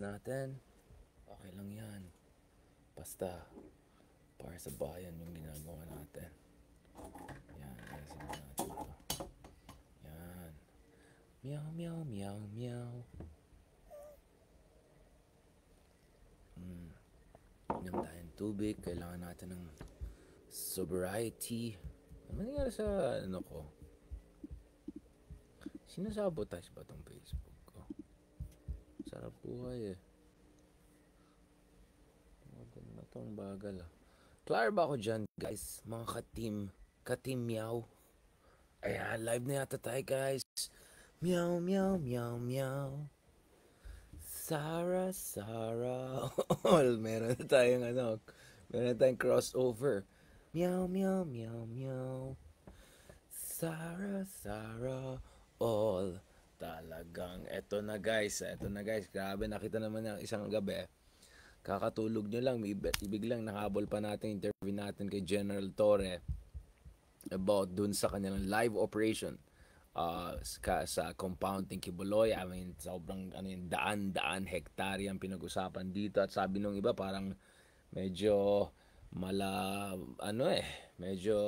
natin, okay lang yan. Basta, para sa bayan yung ginagawa natin. Yan, ayusin na natin ito. Yan. Meow, meow, meow, meow. Inom tayong tubig. Kailangan natin ng sobriety. Ano nangyari sa ano ko? Sinasabotage ba tong Facebook ko? Sarap buhay eh. Bagal na tong bagal ah. Clear ba ako dyan guys? Mga ka-team meow. Ayan, live na yata tayo guys. Meow, meow, meow, meow. Sarah, Sarah. All, meron na tayong meron na tayong crossover. Meow, meow, meow, meow. Sarah, Sarah. All. Talagang, eto na guys. Grabe, nakita naman ng isang gabi. Kakatulog nyo lang, biglang nakahabol pa natin interview natin kay General Torre about dun sa kanilang live operation sa compound ng Kibuloy. I mean, sobrang daan-daan hektarya ang pinag-usapan dito. At sabi nung iba, parang medyo medyo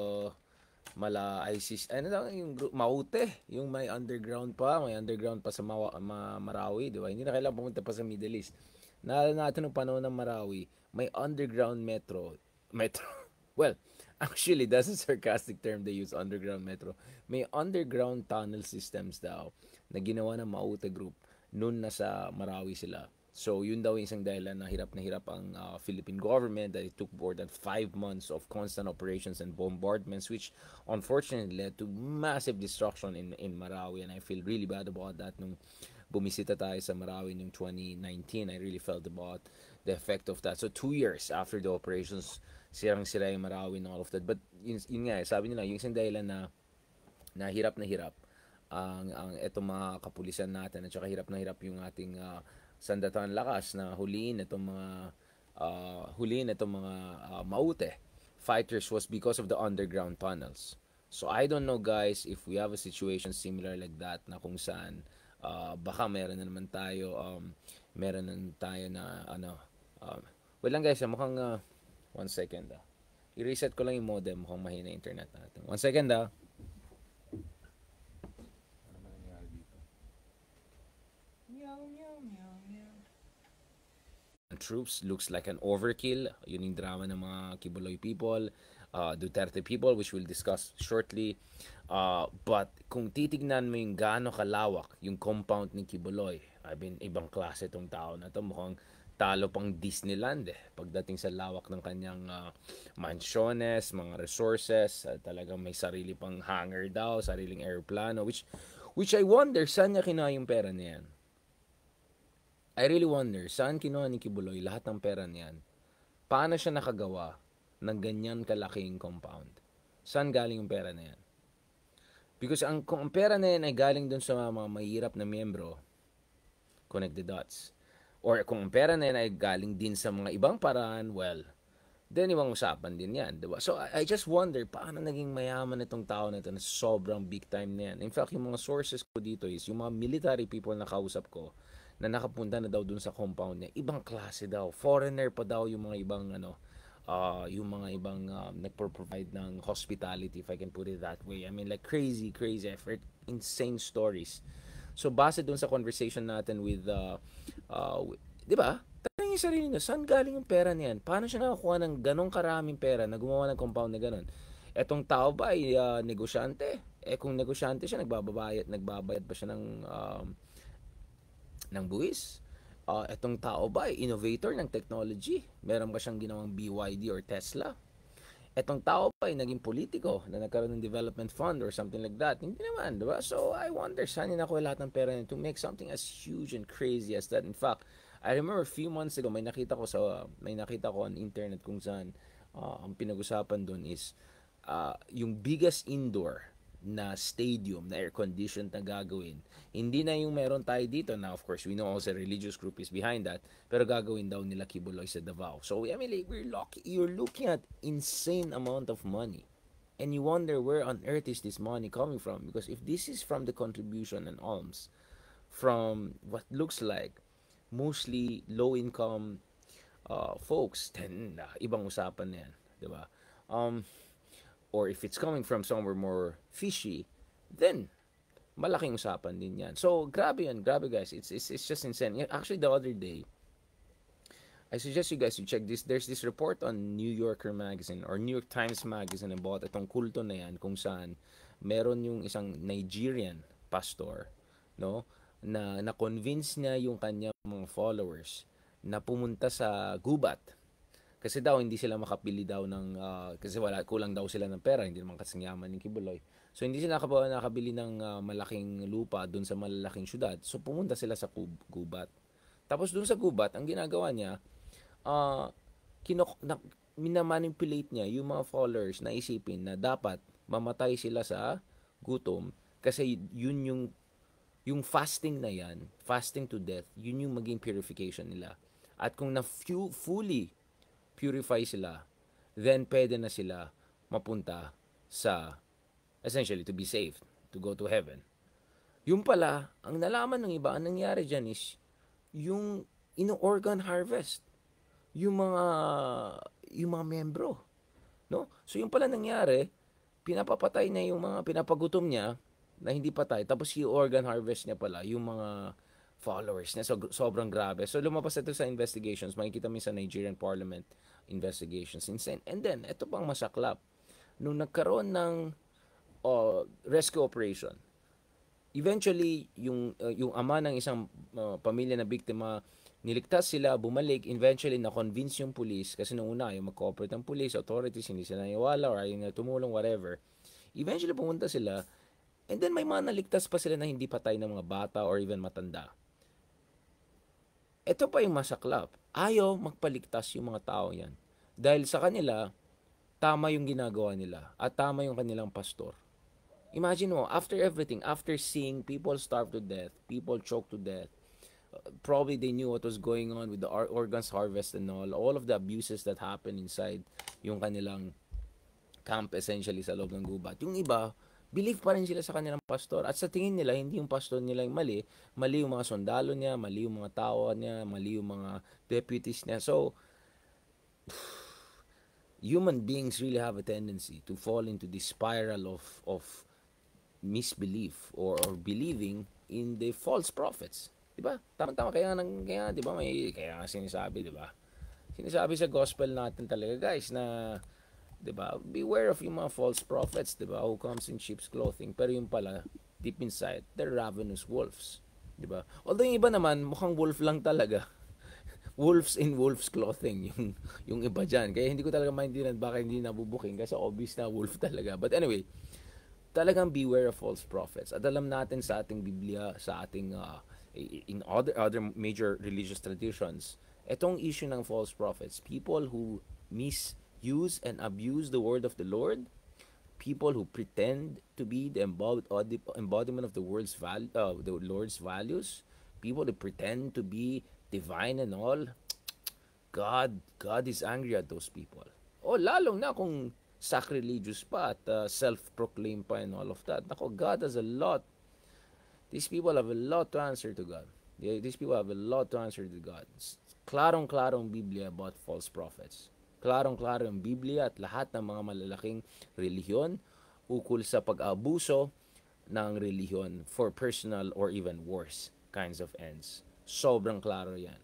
ISIS, yung Maute, yung may underground pa sa Marawi, di ba? Hindi na kailangan pumunta pa sa Middle East. Naalala natin nung panahon ng Marawi, may underground metro. Well, actually, that's a sarcastic term they use, underground metro. May underground tunnel systems daw na ginawa ng Maute Group noon nasa Marawi sila. So, yun daw yung isang dahilan na hirap ang Philippine government, that it took more than 5 months of constant operations and bombardments, which unfortunately led to massive destruction in Marawi. And I feel really bad about that nung bumisita tayo sa Marawi noong 2019. I really felt about the effect of that. So, 2 years after the operations, sirang-sira yung Marawi and all of that. But, yun nga, sabi nila, yung isang dahilan na hirap ang etong mga kapulisan natin, at saka hirap na hirap yung ating sandatang lakas na huliin itong mga Maute fighters was because of the underground tunnels. So I don't know guys if we have a situation similar like that, na kung saan baka meron na tayo na wait lang guys, mukhang 1 second i-reset ko lang yung modem, mukhang mahina internet natin. 1 second troops looks like an overkill. Yun yung drama ng mga Kibuloy people, Duterte people, which we'll discuss shortly. But kung titignan mo yung gaano kalawak yung compound ni Kibuloy, I mean, ibang klase tong tao na to. Mukhang talo pang Disneyland pagdating sa lawak ng kanyang mansyones, mga resources. Talagang may sarili pang hangar daw, sariling aeroplano, which I wonder saan niya kinuha yung pera niyan. I really wonder, saan kinuha ni Kibuloy lahat ng pera niyan? Paano siya nakagawa ng ganyan kalaking compound? Saan galing yung pera na yan? Because kung ang pera na yan ay galing dun sa mga mahirap na miyembro, connect the dots. Or kung ang pera na yan ay galing din sa mga ibang paraan, well, then ibang usapan din yan, diba? So I just wonder, paano naging mayaman itong tao na ito na sobrang big time na yan? In fact, yung mga sources ko dito is, yung mga military people na kausap ko, na nakapunta na daw dun sa compound niya, ibang klase daw, foreigner pa daw yung mga ibang nagpo-provide ng hospitality, if I can put it that way. I mean, like crazy effort, insane stories. So base dun sa conversation natin with di ba? Tanong yung sarili niya, saan galing yung pera niyan? Paano siya nakakuha ng ganong karaming pera na gumawa ng compound na ganon? Etong tao ba ay negosyante? Kung negosyante siya, nagbabayad ba siya ng buwis? Etong tao ba ay innovator ng technology? Meron ba siyang ginawang BYD or Tesla? Etong tao pa ay naging politiko na nagkaroon ng development fund or something like that. Hindi naman, di ba? So, I wonder, saan niya nakuha lahat ng pera niya to make something as huge and crazy as that. In fact, I remember a few months ago, may nakita ko on internet kung saan ang pinag-usapan doon is yung biggest indoor na stadium na air-conditioned na gagawin. Hindi na yung meron tayo dito na, of course, we know also religious group is behind that, pero gagawin daw nila Kibuloy sa Davao. So, I mean, like, you're looking at insane amount of money. And you wonder where on earth is this money coming from? Because if this is from the contribution and alms from what looks like mostly low-income folks, then ibang usapan na yan, di ba? Um, or if it's coming from somewhere more fishy, then malaking usapan din yan. So, grabe guys. It's just insane. Yeah, actually, the other day, I suggest you guys to check this. There's this report on New Yorker Magazine or New York Times Magazine about itong kulto na yan kung saan meron yung isang Nigerian pastor, no, na convince niya yung kanyang mga followers na pumunta sa gubat kasi daw hindi sila makapili daw ng kasi kulang daw sila ng pera, hindi naman kasing yaman ng Kibuloy. So hindi sila nakabili ng malaking lupa doon sa malalaking syudad. So pumunta sila sa gubat. Tapos doon sa gubat, ang ginagawa niya, uh, minamanipulate niya yung mga followers na isipin na dapat mamatay sila sa gutom kasi yun yung fasting na yan, fasting to death, yun yung maging purification nila. At kung fully purify sila, then pwede na sila mapunta sa, essentially, to be saved, to go to heaven. Yung pala, ang nalaman ng iba, ang nangyari dyan is, yung organ harvest, yung mga membro. No? So yung pala nangyari, pinapapatay niya yung mga pinapagutom niya na hindi patay. Tapos yung organ harvest niya pala, yung mga followers niya. So, sobrang grabe. So lumabas ito sa investigations. Makikita mo sa Nigerian Parliament investigations. Insane. And then, ito pang masaklap. Nung nagkaroon ng rescue operation, eventually, yung ama ng isang pamilya na biktima, niligtas sila, bumalik, eventually na-convince yung police, kasi nung una, yung mag-cooperate ng police, authorities, hindi sila naiwala, or ayaw na tumulong, whatever. Eventually, pumunta sila, and then may mga naligtas pa sila na hindi patay ng mga bata or even matanda. Ito pa yung masaklap. Ayaw magpaligtas yung mga tao yan. Dahil sa kanila, tama yung ginagawa nila at tama yung kanilang pastor. Imagine mo, after everything, after seeing people starve to death, people choke to death, probably they knew what was going on with the organs harvest and all of the abuses that happened inside yung kanilang camp essentially sa loob ng gubat. Yung iba, believe pa rin sila sa kanilang pastor. At sa tingin nila, hindi yung pastor nila yung mali. Mali yung mga sundalo niya, mali yung mga tao niya, mali yung mga deputies niya. So, human beings really have a tendency to fall into this spiral of misbelief or believing in the false prophets. Diba? Tama-tama. Kaya 'di ba, kaya sinasabi, 'di ba? Sinasabi sa gospel natin talaga, guys, na 'di ba? Beware of yung mga false prophets, 'di ba? Who comes in sheep's clothing, pero yung pala deep inside, they're ravenous wolves, 'di ba? Although yung iba naman mukhang wolf lang talaga. Wolves in wolf's clothing yung iba diyan. Kaya hindi ko talaga maintindihan bakit hindi nabubuking kasi obvious na wolf talaga. But anyway, talagang beware of false prophets. At alam natin sa ating Biblia, sa ating in other major religious traditions, etong issue ng false prophets, people who misuse and abuse the word of the Lord, people who pretend to be the embodiment of the Lord's values, people who pretend to be divine and all, God is angry at those people. O lalong na kung sacrilegious pa at self-proclaimed pa and all of that. Nako, God has a lot. These people have a lot to answer to God. These people have a lot to answer to God. Klarong-klarong Biblia about false prophets. Klarong-klarong Biblia at lahat ng mga malalaking relihiyon ukol sa pag-abuso ng relihiyon for personal or even worse kinds of ends. Sobrang klaro yan.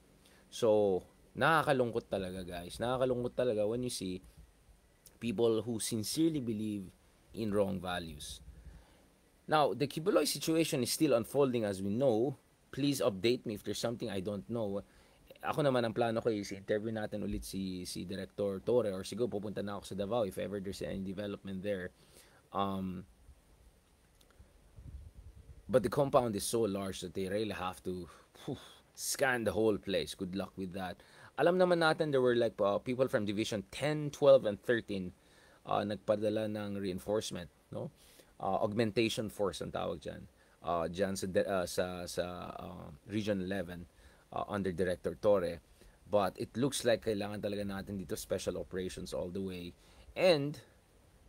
So, nakakalungkot talaga, guys. Nakakalungkot talaga when you see people who sincerely believe in wrong values. Now, the Kibuloy situation is still unfolding as we know. Please update me if there's something I don't know. Ako naman, ang plano ko is interview natin ulit si Director Torre, or siguro pupunta na ako sa Davao if ever there's any development there. But the compound is so large that they really have to scan the whole place. Good luck with that. Alam naman natin there were like people from Division 10, 12, and 13 nagpadala ng reinforcement, no? Augmentation force ang tawag dyan. Dyan sa Region 11 under Director Torre. But it looks like kailangan talaga natin dito special operations all the way. And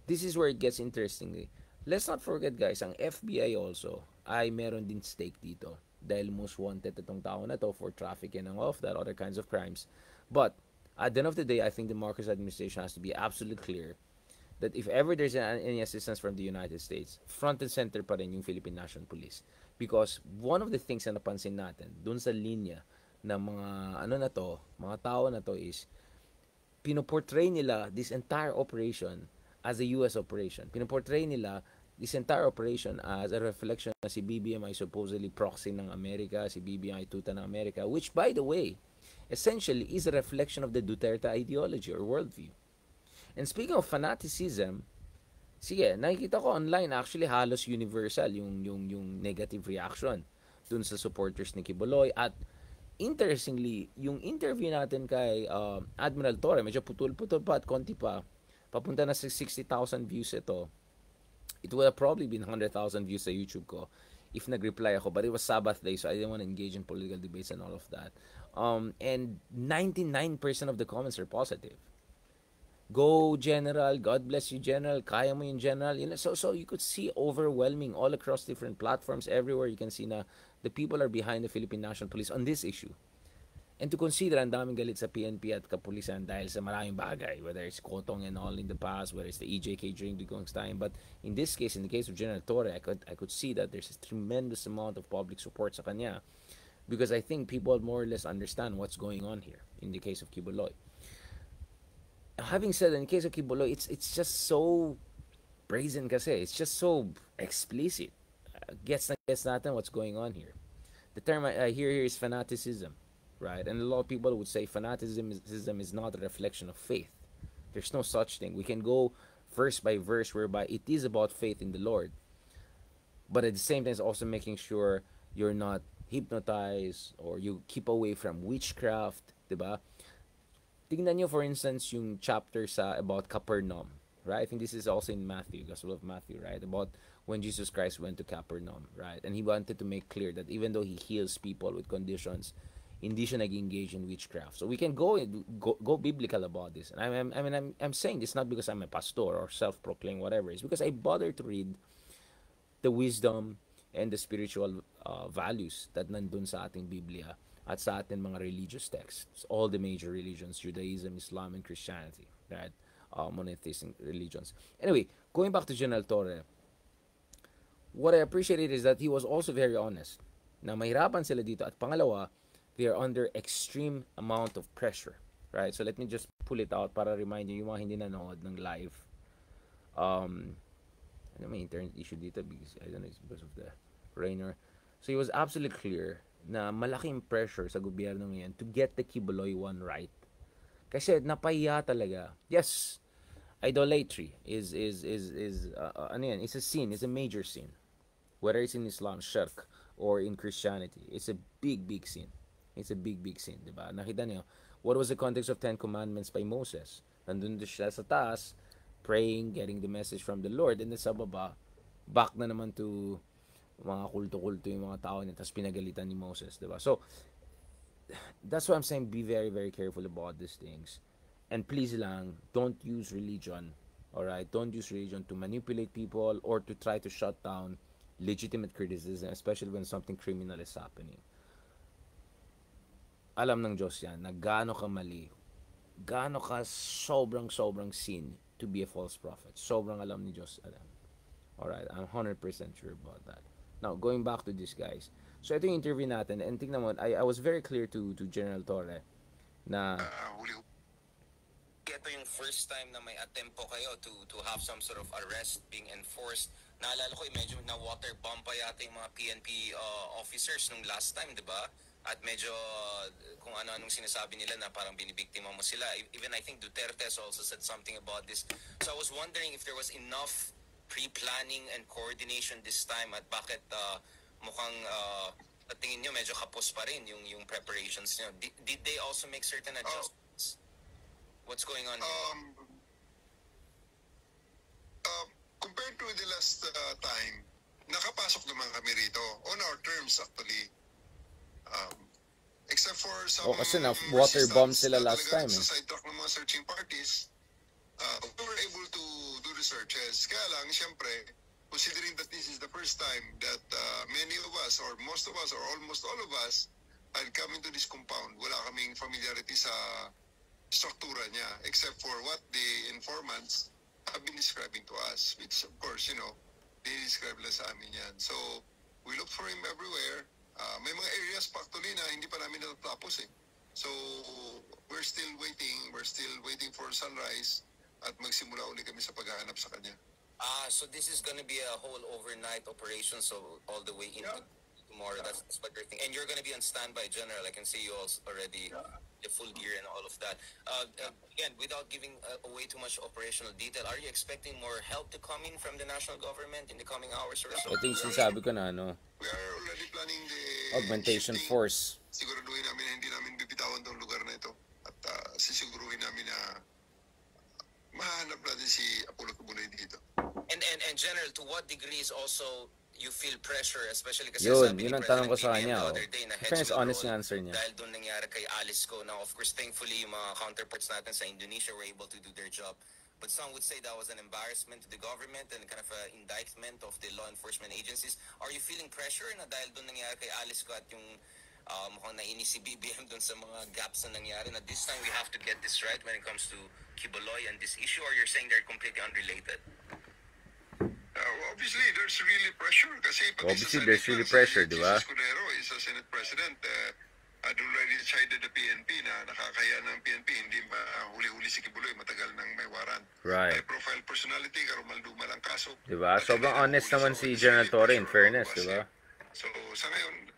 this is where it gets interesting. Let's not forget, guys, ang FBI also ay meron din stake dito. dahil most wanted itong tao na to for trafficking and all of that, other kinds of crimes. But at the end of the day, I think the Marcos administration has to be absolutely clear that if ever there's any assistance from the United States, front and center pa rin yung Philippine National Police. Because one of the things na napansin natin dun sa linya ng mga mga tao na to is pinoportray nila this entire operation as a US operation. Pinoportray nila this entire operation as a reflection na si BBM ay supposedly proxy ng Amerika, si BBM ay tuta ng Amerika, which by the way, essentially is a reflection of the Duterte ideology or worldview. And speaking of fanaticism, sige, nakikita ko online actually halos universal yung negative reaction dun sa supporters ni Kibuloy. At interestingly, yung interview natin kay Admiral Torre, medyo putol-putol pa at konti pa, papunta na sa 60,000 views ito. It would have probably been 100,000 views sa YouTube ko if nag-reply ako. But it was Sabbath day, so I didn't want to engage in political debates and all of that. And 99% of the comments are positive. Go General, God bless you General, kaya mo yung General. You know, so you could see overwhelming all across different platforms, everywhere you can see na the people are behind the Philippine National Police on this issue. And to consider, ang daming galit sa PNP at kapulisan dahil sa maraming bagay, whether it's Kotong and all in the past, whether it's the EJK during the Gong's time. But in this case, in the case of General Torre, I could see that there's a tremendous amount of public support sa kanya because I think people more or less understand what's going on here in the case of Kibuloy. Having said, in the case of Kibuloy, it's just so brazen kasi. It's just so explicit. Gets natin what's going on here. The term I hear here is fanaticism, right? And a lot of people would say fanaticism is not a reflection of faith. There's no such thing. We can go verse by verse whereby it is about faith in the Lord. But at the same time, it's also making sure you're not hypnotized or you keep away from witchcraft, diba? Tingnan nyo, for instance, yung chapter about Capernaum, right? I think this is also in Matthew, Gospel of Matthew, right? About when Jesus Christ went to Capernaum, right? And he wanted to make clear that even though he heals people with conditions, hindi siya nag-engage in witchcraft. So we can go biblical about this. And I'm saying this not because I'm a pastor or self-proclaimed whatever. It's because I bother to read the wisdom and the spiritual values that nandun sa ating Biblia at sa ating mga religious texts. All the major religions, Judaism, Islam, and Christianity, right? Monotheistic religions. Anyway, going back to General Torre, what I appreciated is that he was also very honest. Na mahirapan sila dito. At pangalawa, they are under extreme amount of pressure, right? So let me just pull it out para remind you, yung mga hindi nanood ng live. Ano may internet issue dito because I don't know, it's because of the rainer. So it was absolutely clear na malaking pressure sa gobyerno ngayon to get the Kibuloy one right. Kasi napahiya talaga. Yes, idolatry is ano yan, it's a sin, it's a major sin. Whether it's in Islam, shirk, or in Christianity, it's a big sin. It's a big sin, diba? Nakita niyo, what was the context of 10 Commandments by Moses? Nandun siya sa taas, praying, getting the message from the Lord, and then sa baba, back na naman to mga kulto-kulto yung mga tao niya, tapos pinagalitan ni Moses, diba? So, that's why I'm saying be very, very careful about these things. And please lang, don't use religion, alright? Don't use religion to manipulate people or to try to shut down legitimate criticism, especially when something criminal is happening. Alam ng Diyos yan na gaano ka mali, gaano ka sobrang sin to be a false prophet. Sobrang alam ni Diyos. Alam. Alright, I'm 100% sure about that. Now, going back to this, guys. So, ito yung interview natin. And tingnan mo, I was very clear to General Torre na ito yung first time na may attempt po kayo to have some sort of arrest being enforced. Naalala ko, medyo na water bomb pa yata yung mga PNP officers nung last time, di ba? At medyo kung ano-anong sinasabi nila na parang binibiktima mo sila. Even I think Duterte has also said something about this. So I was wondering if there was enough pre-planning and coordination this time at bakit mukhang at tingin nyo medyo kapos pa rin yung preparations nyo. Did they also make certain adjustments? What's going on here? Compared to the last time, nakapasok naman kami rito on our terms actually. Except for some kasi na water bomb sila last time. Sa sidetrack ng mga searching parties, we were able to do the searches. Kaya lang, siyempre, considering that this is the first time that many of us, or most of us, or almost all of us, had come into this compound. Wala kaming familiarity sa struktura niya, except for what the informants have been describing to us, which of course, they describe lang sa amin yan. So, we look for him everywhere. May mga areas pa actually na hindi pa namin natatapos eh. So, we're still waiting for sunrise at magsimula uli kami sa paghahanap sa kanya. So this is gonna be a whole overnight operation, so all the way into tomorrow. Yeah. That's what you're thinking. And you're gonna be on standby, General. I can see you all already, the full gear and all of that. Again, without giving away too much operational detail, are you expecting more help to come in from the national government in the coming hours or so? Ito yung sinasabi ko na, We are already planning the augmentation shifting. force. Siguraduhin namin na hindi namin bibitawan tong lugar na ito. At sisiguruhin namin na mahanap natin si Apollo Kibuloy dito. And General, to what degree is also you feel pressure, especially kasi yun sabi ni ang tanong ko sa President kanya. the other day na Fairness, heads will honest roll yung answer niya. dahil doon nangyari kay Alice Go. Now, of course, thankfully, yung mga counterparts natin sa Indonesia were able to do their job. But some would say that was an embarrassment to the government and kind of an indictment of the law enforcement agencies. Are you feeling pressure na dahil doon nangyari kay Alice Go at yung mukhang nainis si BBM doon sa mga gaps na nangyari na this time we have to get this right when it comes to Kibuloy and this issue, or you're saying they're completely unrelated? Obviously, there's really pressure kasi Obviously, there's really pressure, di ba? Si Escudero is a Senate President. Had already decided the PNP na nakakaya ng PNP, hindi huli-huli si Kibuloy, matagal nang may warrant. Right. High profile personality, karumaldumal ang kaso. Di ba? Sobrang honest naman si General Torre, in fairness, di ba? So, sa ngayon,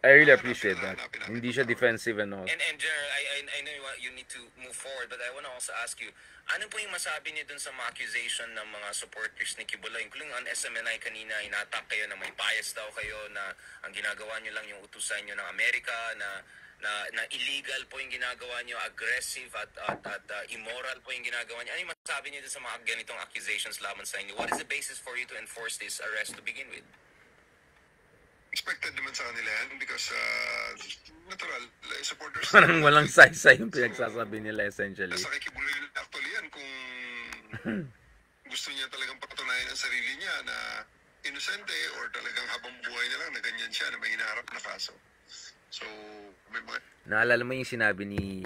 I really appreciate that. Hindi siya defensive and all. And General, I know you need to move forward, but I want to also ask you, ano po yung masabi niyo dun sa mga accusation ng mga supporters ni Kibuloy? Including on SMNI kanina, inatak kayo na may bias daw kayo, na ang ginagawa niyo lang yung utusan niyo ng Amerika, na illegal po yung ginagawa niyo, aggressive at immoral po yung ginagawa niyo. Ano yung masabi niyo dun sa mga ganitong accusations laban sa inyo? What is the basis for you to enforce this arrest to begin with? Expected naman sa kanila yan because natural, supporters. Parang walang say-say yung pinagsasabi nila essentially. Nasa kay Kibuloy actually yan kung gusto niya talagang patunayan ang sarili niya na inosente or talagang habang buhay na lang na ganyan siya, na may hinaharap na kaso. So, may mga... Naalala mo yung sinabi ni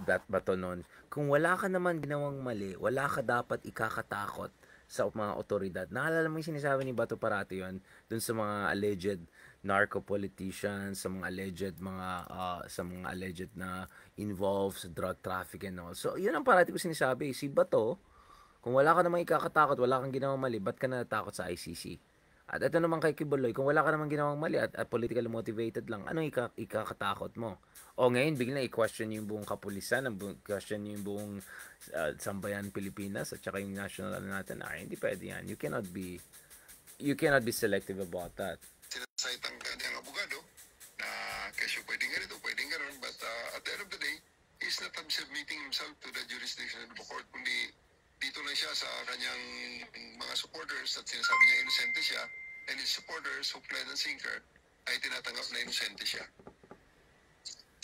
Bato noon, kung wala ka naman ginawang mali, wala ka dapat ikakatakot sa mga otoridad. Naalala mo yung sinasabi ni Bato parati yun, dun sa mga alleged narco-politicians, sa mga alleged na involved sa drug traffic and all. So, yun ang parati ko sinasabi. Si Bato, kung wala ka namang ikakatakot, wala kang ginawang mali, ba't ka natatakot sa ICC? At ito naman kay Kibuloy, kung wala ka namang ginawang mali at politically motivated lang, anong ikakatakot mo? O ngayon, biglang i-question yung buong kapulisan, question yung buong sambayan Pilipinas at saka yung national natin. Hindi pwede yan. You cannot be selective about that. Sinasite ang kanyang abogado na kesyo pwedeng ganito, pwedeng ganon, but at the end of the day, he's not submitting himself to the jurisdiction of the court, kundi dito lang siya sa kanyang mga supporters at sinasabi niya inosente siya, and his supporters, hook, line, and sinker, ay tinatanggap na inosente siya.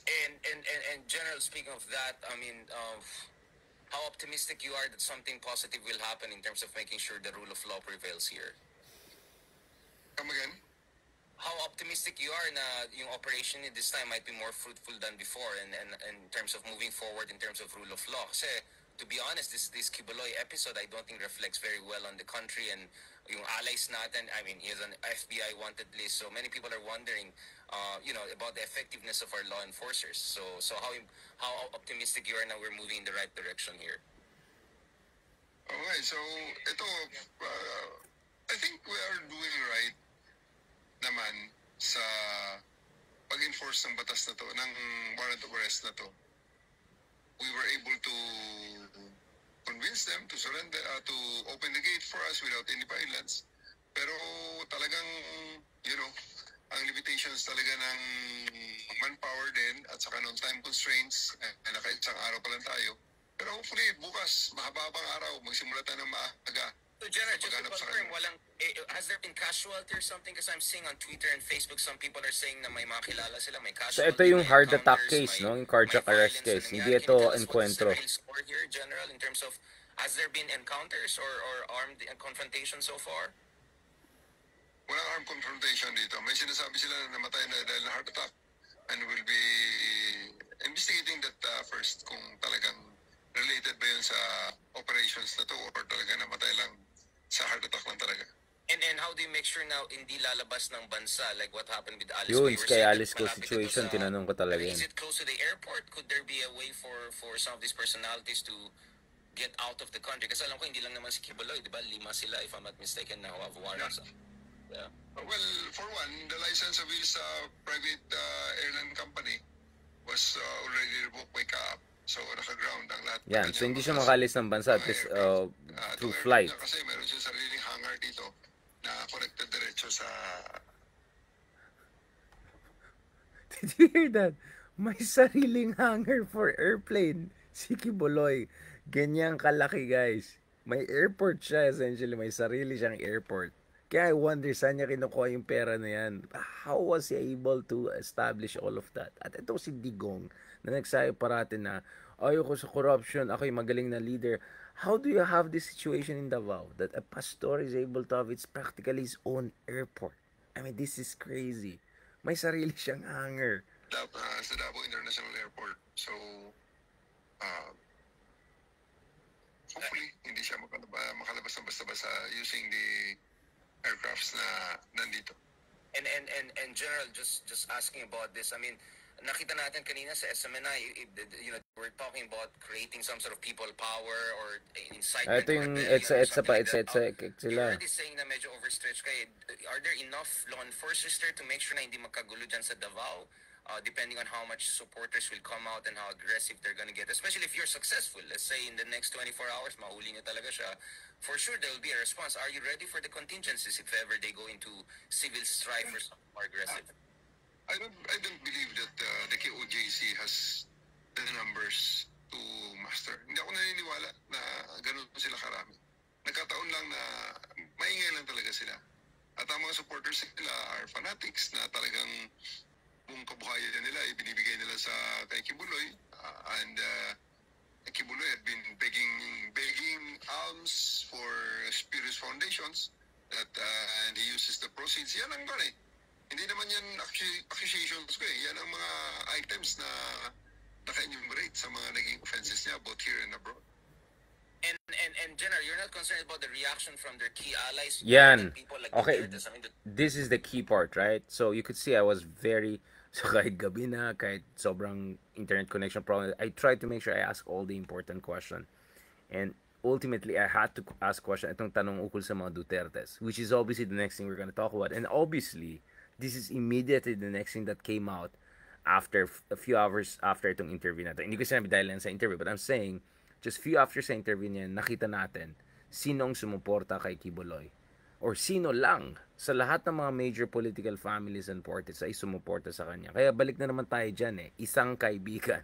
And General, speaking of that, I mean, how optimistic you are that something positive will happen in terms of making sure the rule of law prevails here? Come again? How optimistic you are na yung operation this time might be more fruitful than before and in terms of moving forward in terms of rule of law. Kasi, to be honest, this Kibuloy episode I don't think reflects very well on the country and yung allies natin. I mean, he has an FBI wanted list, so many people are wondering about the effectiveness of our law enforcers. So how optimistic you are na we're moving in the right direction here? Okay, so ito, I think we are doing right naman sa pag-enforce ng batas na to, ng warrant of arrest na to. We were able to convince them to surrender, to open the gate for us without any violence. Pero talagang, ang limitations talaga ng manpower din at saka ng time constraints, naka-isang araw pa lang tayo. Pero hopefully, bukas, mahababang araw, magsimula tayo ng maaga. So, General, just to confirm, has there been casualty or something? Because I'm seeing on Twitter and Facebook, some people are saying na may makilala sila, may casualty. So, ito yung heart attack case, no? Yung cardiac arrest case. Hindi ito encuentro. Here, General, in terms of, has there been encounters or armed confrontation so far? walang armed confrontation dito. May sinasabi sila na namatay na dahil na heart attack and will be investigating that first kung talagang related ba yun sa operations na to or talaga namatay lang sa heart attack lang talaga. And how do you make sure now hindi lalabas ng bansa like what happened with Alice? Yun, We were kay saying Alice that ko malapit ito situation, sa- tinanong ko talaga I mean, yan. is it close to the airport? Could there be a way for some of these personalities to get out of the country? Kasi alam ko hindi lang naman si Kibuloy, di ba? 5 sila, if I'm not mistaken, now have warrants. Yeah. Well, for one, the license of his private airline company was already revoked by CAAP. So, naka-ground ang lahat. Yan, so hindi siya makalis ng bansa at least through flight. Kasi meron siya sariling hangar dito na connected diretso sa... Did you hear that? May sariling hangar for airplane. Si Kibuloy. Ganyang kalaki, guys. May airport siya, essentially. May sarili siyang airport. Kaya I wonder, saan niya kinukuha yung pera na yan? How was he able to establish all of that? At ito si Digong, na nagsayo parati na, ayoko sa corruption, ako'y magaling na leader. How do you have this situation in Davao that a pastor is able to have it's practically his own airport? I mean, this is crazy. May sarili siyang hangar. Sa Davao International Airport. So, hopefully, hindi siya makalabas ng basta-basta using the aircrafts na nandito. And General, just asking about this, I mean, nakita natin kanina sa SMNI, you know, we're talking about creating some sort of people power or incitement. Ito yung, rebellion it's or something like You're that. You're sila. already saying na medyo overstretched kayo. Are there enough law enforcers there to make sure na hindi magkagulo dyan sa Davao? Depending on how much supporters will come out and how aggressive they're gonna get. Especially if you're successful. Let's say in the next 24 hours, mahuli niyo talaga siya. For sure, there will be a response. Are you ready for the contingencies if ever they go into civil strife or something more aggressive? I don't believe that the KOJC has the numbers to master. Hindi ako naniniwala na ganun sila karami. Nagkataon lang na maingay lang talaga sila. At ang mga supporters nila are fanatics na talagang buong kabuhayan nila ibinibigay nila sa kay Kibuloy and Kibuloy had been begging alms for spurious foundations that and he uses the proceeds. Yan ang gano'n eh. Hindi naman yan accusations ko eh. Yan ang mga items na naka-enumerate sa mga naging offenses niya both here and abroad. And General, you're not concerned about the reaction from their key allies? Yan. People like Okay, Duterte, I mean, this is the key part, right? So you could see I was very, so kahit gabi na, kahit sobrang internet connection problem, I tried to make sure I ask all the important question. And ultimately, I had to ask question, itong tanong ukol sa mga Dutertes, which is obviously the next thing we're going to talk about. And obviously, this is immediately the next thing that came out after a few hours after itong interview natin. Hindi ko sinabi dahil lang sa interview, but I'm saying, just few after sa interview niya, nakita natin sinong sumuporta kay Kibuloy. Or sino lang sa lahat ng mga major political families and parties ay sumuporta sa kanya. Kaya balik na naman tayo dyan eh. Isang kaibigan.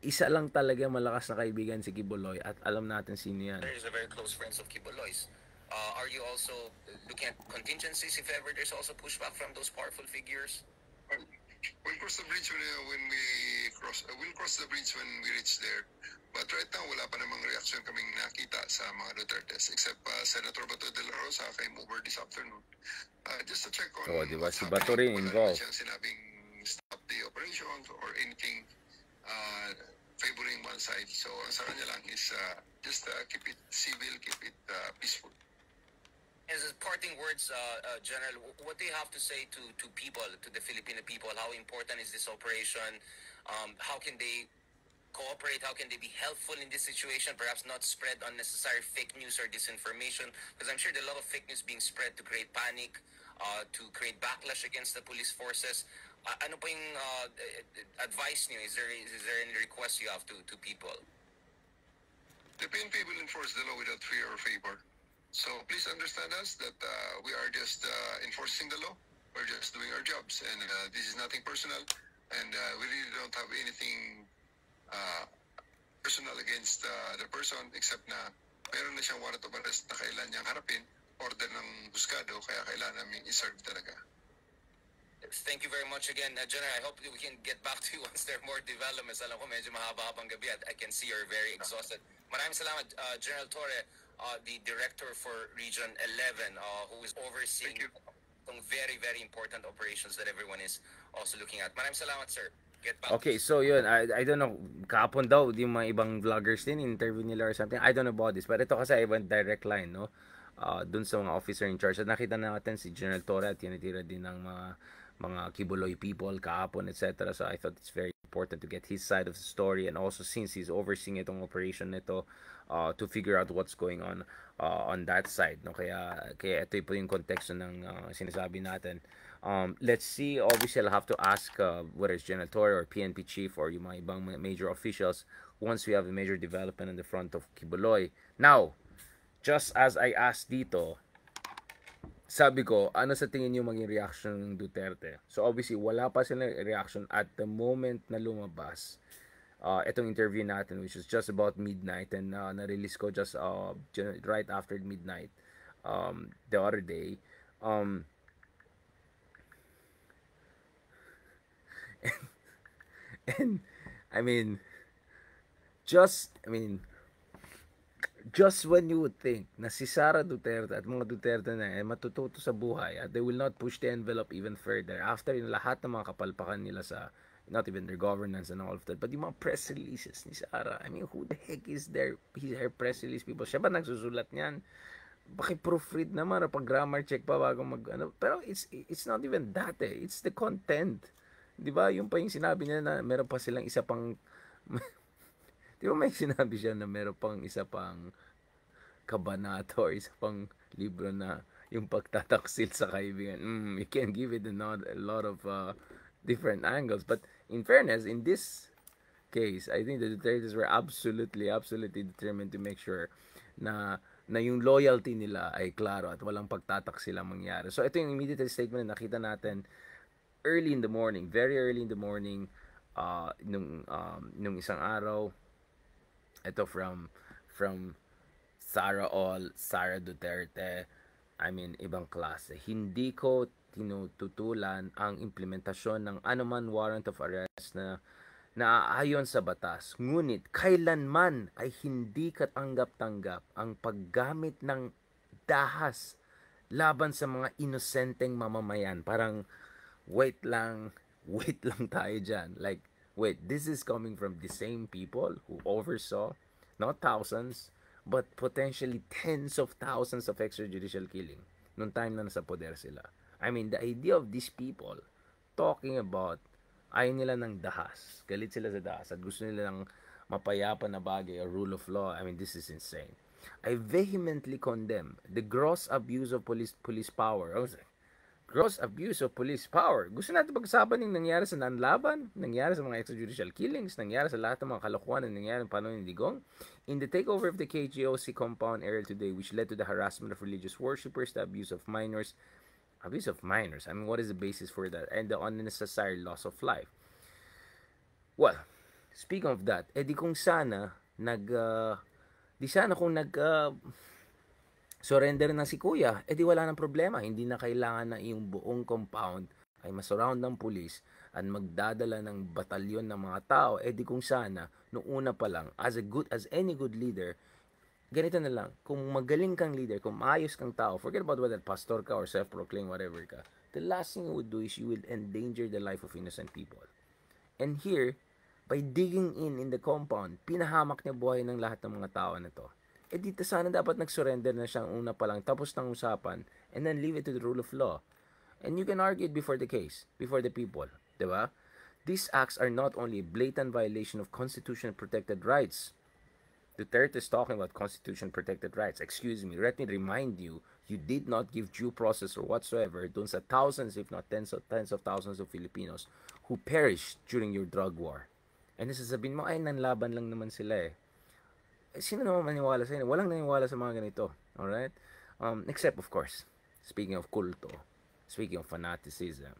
Isa lang talaga malakas na kaibigan si Kibuloy at alam natin sino yan. There is a very close friends of Kibuloy's. Are you also looking at contingencies if ever there's also pushback from those powerful figures? We'll cross the bridge when we cross. We'll cross the bridge when we reach there. But right now, wala pa namang reaction kaming nakita sa mga Dutertes except Senator Bato de la Rosa came over this afternoon just to check on. Oo, di ba? Si what's Bato rin happening. Wala involved. naman siyang sinabing stop the operations or anything favoring one side. So ang sa kanya lang is just keep it civil, keep it peaceful. As parting words, General, what do you have to say to people, to the Filipino people? How important is this operation? How can they cooperate? How can they be helpful in this situation? Perhaps not spread unnecessary fake news or disinformation, because I'm sure there are a lot of fake news being spread to create panic, to create backlash against the police forces. Ano po yung advice niyo? Is there any request you have to people? The PNP will enforce the law without fear or favor. So please understand us that we are just enforcing the law. We're just doing our jobs, and this is nothing personal. And we really don't have anything personal against the person, except na meron na siyang warrant of arrest na kailan niyang harapin, order ng husgado, kaya kailan namin i-serve talaga. Thank you very much again, General. I hope we can get back to you once there are more developments. Alam ko medyo mahaba-habang gabi at I can see you're very exhausted. Maraming salamat, General Torre. the director for Region 11, who is overseeing some very, very important operations that everyone is also looking at. Maraming salamat, sir. Get back Okay, to you. so yun, I don't know, kahapon daw, yung mga ibang vloggers din, interview nila or something, I don't know about this, but ito kasi I went direct line, no? Dun sa mga officer in charge. At nakita natin si General Torre at tinitira din ng mga Kibuloy people kahapon, etc. So I thought it's very important to get his side of the story, and also since he's overseeing itong operation nito, to figure out what's going on that side, no? Kaya ito po yung konteksto ng sinasabi natin. Let's see, obviously I'll have to ask whether it's General Torre or PNP chief or yung mga ibang major officials once we have a major development in the front of Kibuloy. Now, just as I asked dito, sabi ko, ano sa tingin niyo maging reaction ng Duterte? So obviously, wala pa silang reaction at the moment na lumabas itong interview natin, which is just about midnight, and na-release ko just right after midnight the other day. And I mean, just when you would think na si Sara Duterte at mga Duterte na matututo sa buhay at they will not push the envelope even further after yung lahat ng mga kapalpakan nila sa not even their governance and all of that, but yung mga press releases ni Sara, I mean, who the heck is her press release people? Siya ba nagsusulat niyan? Paki-proofread naman, pag grammar check pa bago pero it's not even that it's the content. 'Di ba? Yung pa yung sinabi niya na meron pa silang isa pang Di ba may sinabi siya na meron pang isa pang kabanata or isa pang libro na yung pagtataksil sa kaibigan. You can give it a lot of different angles. But in fairness, in this case, I think the Dutertes were absolutely determined to make sure na yung loyalty nila ay klaro at walang pagtataksil ang mangyari. So ito yung immediate statement na nakita natin early in the morning, very early in the morning, nung isang araw. Ito from Sara Duterte. I mean, ibang klase. Hindi ko tinututulan ang implementasyon ng anuman warrant of arrest na naaayon sa batas. Ngunit, kailanman ay hindi katanggap-tanggap ang paggamit ng dahas laban sa mga inosenteng mamamayan. Parang, wait lang tayo dyan. Like, wait, this is coming from the same people who oversaw, not thousands, but potentially tens of thousands of extrajudicial killing nung time na nasa poder sila. I mean, the idea of these people talking about ayaw nila ng dahas, galit sila sa dahas, at gusto nila ng mapayapa na bagay or rule of law. I mean, this is insane. I vehemently condemn the gross abuse of police power. Gross abuse of police power. Gusto natin pag-usapan yung nangyari sa nanlaban, nangyari sa mga extrajudicial killings, nangyari sa lahat ng mga kalokohan na nangyari ng panahon ni Digong. In the takeover of the KGOC compound area today, which led to the harassment of religious worshippers, the abuse of minors. I mean, what is the basis for that? And the unnecessary loss of life. Well, speaking of that, di kung sana surrender na si kuya, di wala nang problema. Hindi na kailangan na yung buong compound ay masurround ng pulis at magdadala ng batalyon ng mga tao. Di kung sana, noong una pa lang, as any good leader, ganito na lang, kung magaling kang leader, kung maayos kang tao, forget about whether pastor ka or self-proclaimed, whatever ka, the last thing you would do is you will endanger the life of innocent people. And here, by digging in the compound, pinahamak niya buhay ng lahat ng mga tao na to. Dito sana dapat nag-surrender na siyang una pa lang, tapos ng usapan, and then leave it to the rule of law. And you can argue it before the case, before the people. Diba? These acts are not only a blatant violation of constitution-protected rights. Duterte is talking about constitution-protected rights. Excuse me, let me remind you, you did not give due process or whatsoever dun sa thousands, if not tens of thousands of Filipinos who perished during your drug war. And sasabihin mo, ay, nanlaban lang naman sila sino naman maniwala sa inyo? Walang naniwala sa mga ganito. Alright? Except, of course, speaking of kulto, speaking of fanaticism,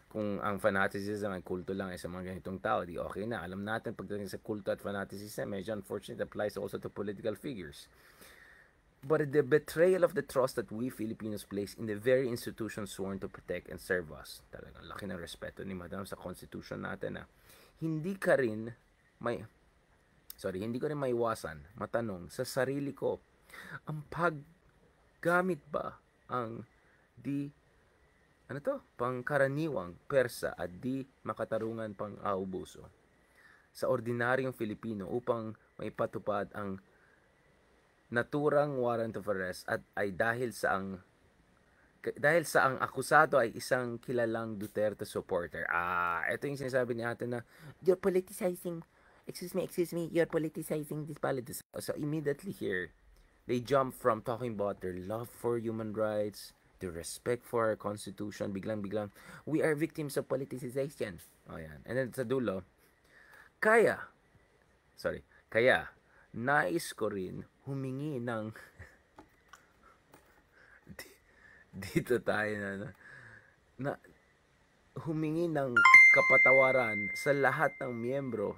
kung ang fanaticism ay kulto lang sa mga ganitong tao, di okay na. Alam natin, pagdating sa kulto at fanaticism, medyo unfortunate applies also to political figures. But the betrayal of the trust that we Filipinos place in the very institutions sworn to protect and serve us, talagang laki ng respeto ni Madam sa Constitution natin hindi ko rin maiwasan matanong sa sarili ko, Ang paggamit ba ang pangkaraniwang Persa at di makatarungan pang aubuso sa ordinaryong Filipino upang maipatupad ang naturang warrant of arrest at ay dahil sa ang akusado ay isang kilalang Duterte supporter. Ito yung sinasabi ni ate na, you're politicizing, excuse me, you're politicizing this politics. So immediately here, they jump from talking about their love for human rights, their respect for our constitution, biglang-biglang, we are victims of politicization. Yan. And then sa dulo, kaya, nais ko rin humingi ng dito tayo na humingi ng kapatawaran sa lahat ng miyembro,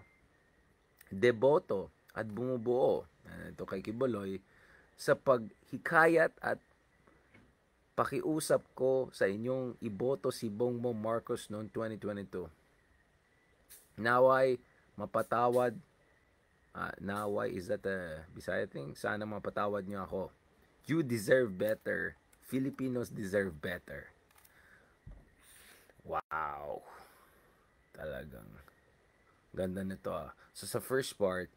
deboto at bumubuo ito kay Kibuloy sa paghikayat at pakiusap ko sa inyong iboto si Bongbong Marcos noong 2022. Naway mapatawad, naway, is that a Bisaya thing? Sana mapatawad niyo ako. You deserve better. Filipinos deserve better. Wow. Talagang ganda nito. So sa first part,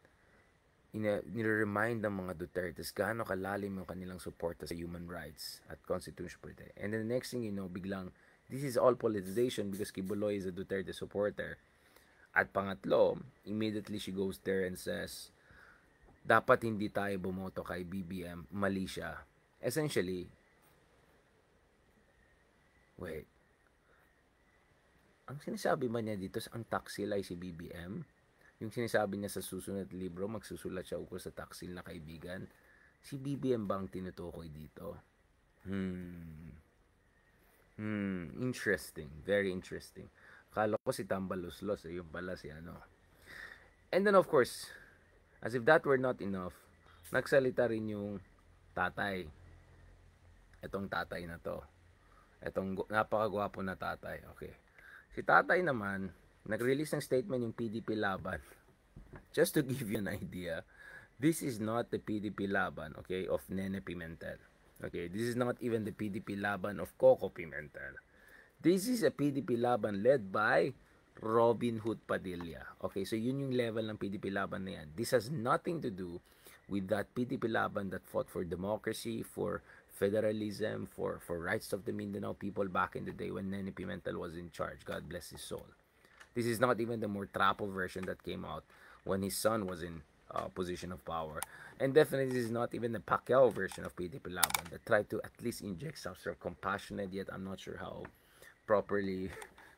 nire-remind ng mga Dutertes gaano kalalim yung kanilang suporta sa human rights at constitution protect. And then the next thing you know, biglang, this is all politicization because Kibuloy is a Duterte supporter. At pangatlo, immediately she goes there and says, dapat hindi tayo bumoto kay BBM, mali siya. Essentially, wait, ang sinasabi ba niya dito, ang taksil ay si BBM? Yung sinasabi niya sa susunod libro, magsusulat siya ukol sa taksil na kaibigan. Si BBM ba ang tinutukoy dito? Interesting. Very interesting. Akala ko si Tambaluslos, yung pala si ano. And then of course, as if that were not enough, nagsalita rin yung tatay. Itong tatay na to. Itong napakagwapo na tatay. Okay. Si tatay naman, nag-release ng statement yung PDP Laban. Just to give you an idea, this is not the PDP Laban, okay, of Nene Pimentel. Okay, this is not even the PDP Laban of Coco Pimentel. This is a PDP Laban led by Robin Hood Padilla. Okay, so yun yung level ng PDP Laban na yan. This has nothing to do with that PDP Laban that fought for democracy, for federalism, for rights of the Mindanao people back in the day when Nene Pimentel was in charge. God bless his soul. This is not even the more trapo version that came out when his son was in position of power. And definitely this is not even the Pacquiao version of PDP Laban that tried to at least inject some sort of compassionate, yet I'm not sure how properly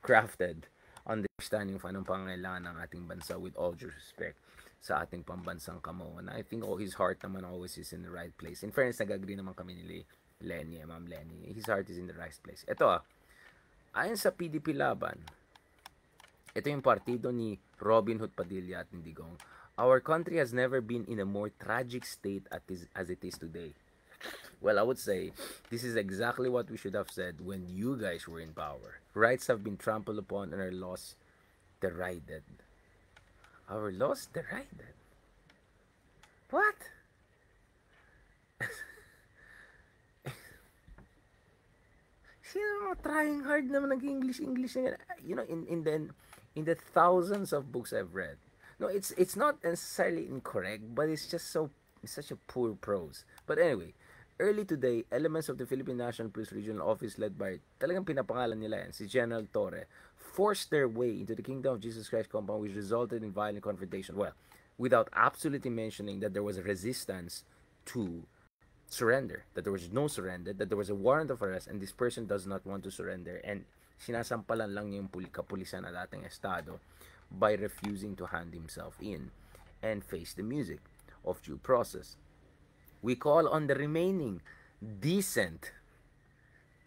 crafted understanding of anong pangailangan ng ating bansa, with all due respect sa ating pambansang kamo. And I think his heart naman always is in the right place. In fairness, nag-agree naman kami ni Lenny, Ma'am Lenny. His heart is in the right place. Ito ayon sa PDP Laban, ito yung partido ni Robin Hood Padilla at Digong. Our country has never been in a more tragic state as it is today. Well, I would say this is exactly what we should have said when you guys were in power. Rights have been trampled upon and our laws derided. Our laws derided? What? Sino mga trying hard naman nag-English na, you know, in the thousands of books I've read. No, it's not necessarily incorrect, but it's such a poor prose. But anyway, early today, elements of the Philippine National Police Regional Office led by, talagang pinapangalan nila yan, si General Torre, forced their way into the Kingdom of Jesus Christ compound, which resulted in violent confrontation. Well, without absolutely mentioning that there was a resistance to surrender, that there was no surrender, that there was a warrant of arrest, and this person does not want to surrender, and sinasampalan lang niya yung kapulisan na dating estado by refusing to hand himself in and face the music of due process. We call on the remaining decent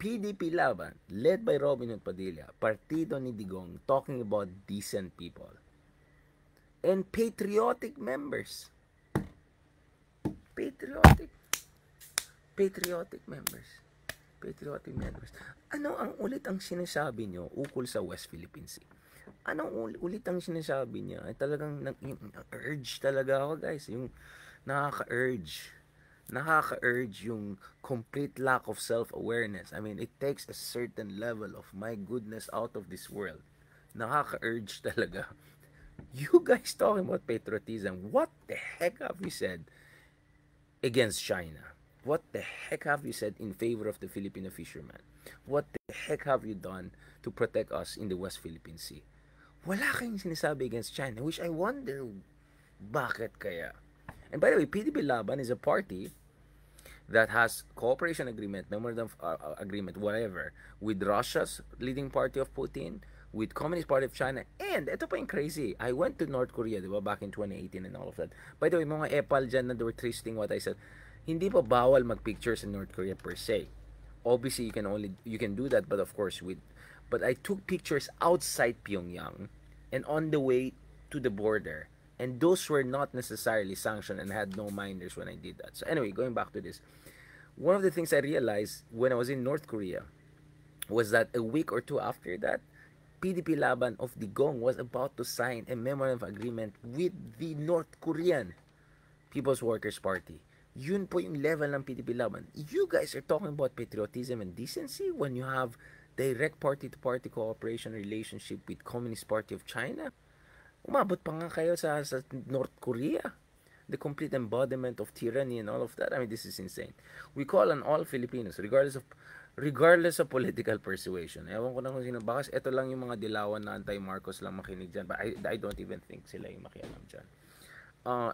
PDP Laban, led by Robin Hood Padilla, partido ni Digong, talking about decent people and patriotic members. Patriotic members. Ano ang ulit ang sinasabi nyo ukol sa West Philippine Sea? Anong ulit ang sinasabi niya? Ay talagang urge talaga ako, guys. Yung nakaka-urge nakaka-urge yung complete lack of self-awareness. I mean, it takes a certain level of my goodness out of this world. Nakaka-urge talaga. You guys talking about patriotism, what the heck have you said against China? What the heck have you said in favor of the Filipino fishermen? What the heck have you done to protect us in the West Philippine Sea? Wala kayong sinasabi against China, which I wonder, bakit kaya? And by the way, PDP Laban is a party that has cooperation agreement, memorandum of agreement, whatever, with Russia's leading party of Putin, with Communist Party of China, and ito pa yung crazy. I went to North Korea, di ba, back in 2018 and all of that. By the way, mga epal dyan na they were twisting what I said. Hindi pa bawal mag-pictures in North Korea per se. Obviously, you can do that, but of course, but I took pictures outside Pyongyang and on the way to the border. And those were not necessarily sanctioned and had no minders when I did that. So anyway, going back to this. One of the things I realized when I was in North Korea was that a week or two after that, PDP Laban of Digong was about to sign a memorandum of agreement with the North Korean People's Workers' Party. Yun po yung level ng PDP Laban. You guys are talking about patriotism and decency when you have direct party-to-party cooperation relationship with Communist Party of China. Umabot pa nga kayo sa North Korea. The complete embodiment of tyranny and all of that. I mean, this is insane. We call on all Filipinos, regardless of political persuasion. Ewan ko na kung sino. Bakas ito lang yung mga dilawan na anti-Marcos lang makinig dyan. But I don't even think sila yung makialam dyan.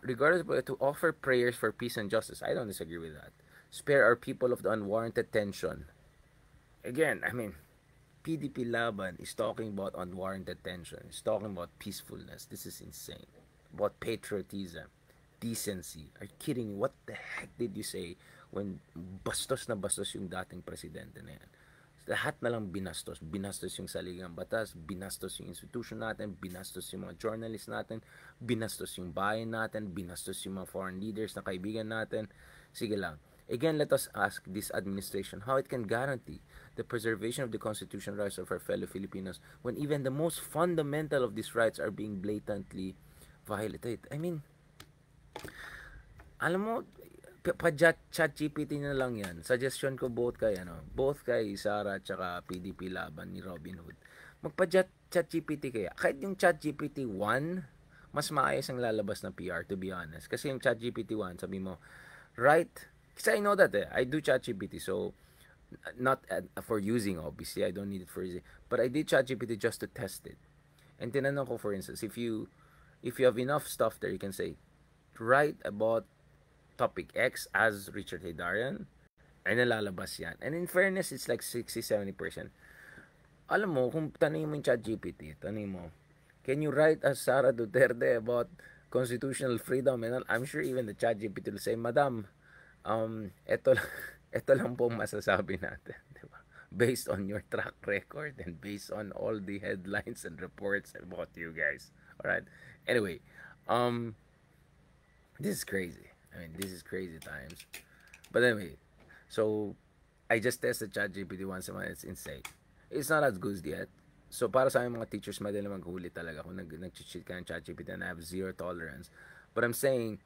Regardless of to offer prayers for peace and justice. I don't disagree with that. Spare our people of the unwarranted tension. Again, I mean, PDP Laban is talking about unwarranted tension. It's talking about peacefulness. This is insane. About patriotism, decency. Are you kidding me? What the heck did you say when bastos na bastos yung dating presidente na yan? Lahat na lang binastos. Binastos yung saligang batas, binastos yung institution natin, binastos yung mga journalists natin, binastos yung bayan natin, binastos yung mga foreign leaders na kaibigan natin. Sige lang. Again, let us ask this administration how it can guarantee the preservation of the constitutional rights of our fellow Filipinos when even the most fundamental of these rights are being blatantly violated. I mean, alam mo, pa-chat-GPT na lang yan. Suggestion ko both kay Sara at saka PDP Laban ni Robin Hood. Magpa-chat-GPT kaya. Kahit yung chat-GPT 1, mas maayos ang lalabas na PR, to be honest. Kasi yung chat-GPT 1, sabi mo, kasi I know that I do ChatGPT, so not for using, obviously. I don't need it for using. But I did ChatGPT just to test it. And tinanong ko, for instance, if you have enough stuff there, you can say, write about topic X as Richard Heydarian, ay nalalabas yan. And in fairness, it's like 60-70%. Alam mo, kung tanongin mo yung ChatGPT, tanongin mo, can you write as Sara Duterte about constitutional freedom? And I'm sure even the ChatGPT will say, Madam, ito lang po masasabi natin, di ba? Based on your track record and based on all the headlines and reports about you guys. All right. Anyway, this is crazy. I mean, this is crazy times. But anyway, so I just tested ChatGPT once a month. It's insane. It's not as good yet. So para sa mga teachers, madali maghuli talaga kung nag-cheat ka ng ChatGPT, and I have zero tolerance. But I'm saying,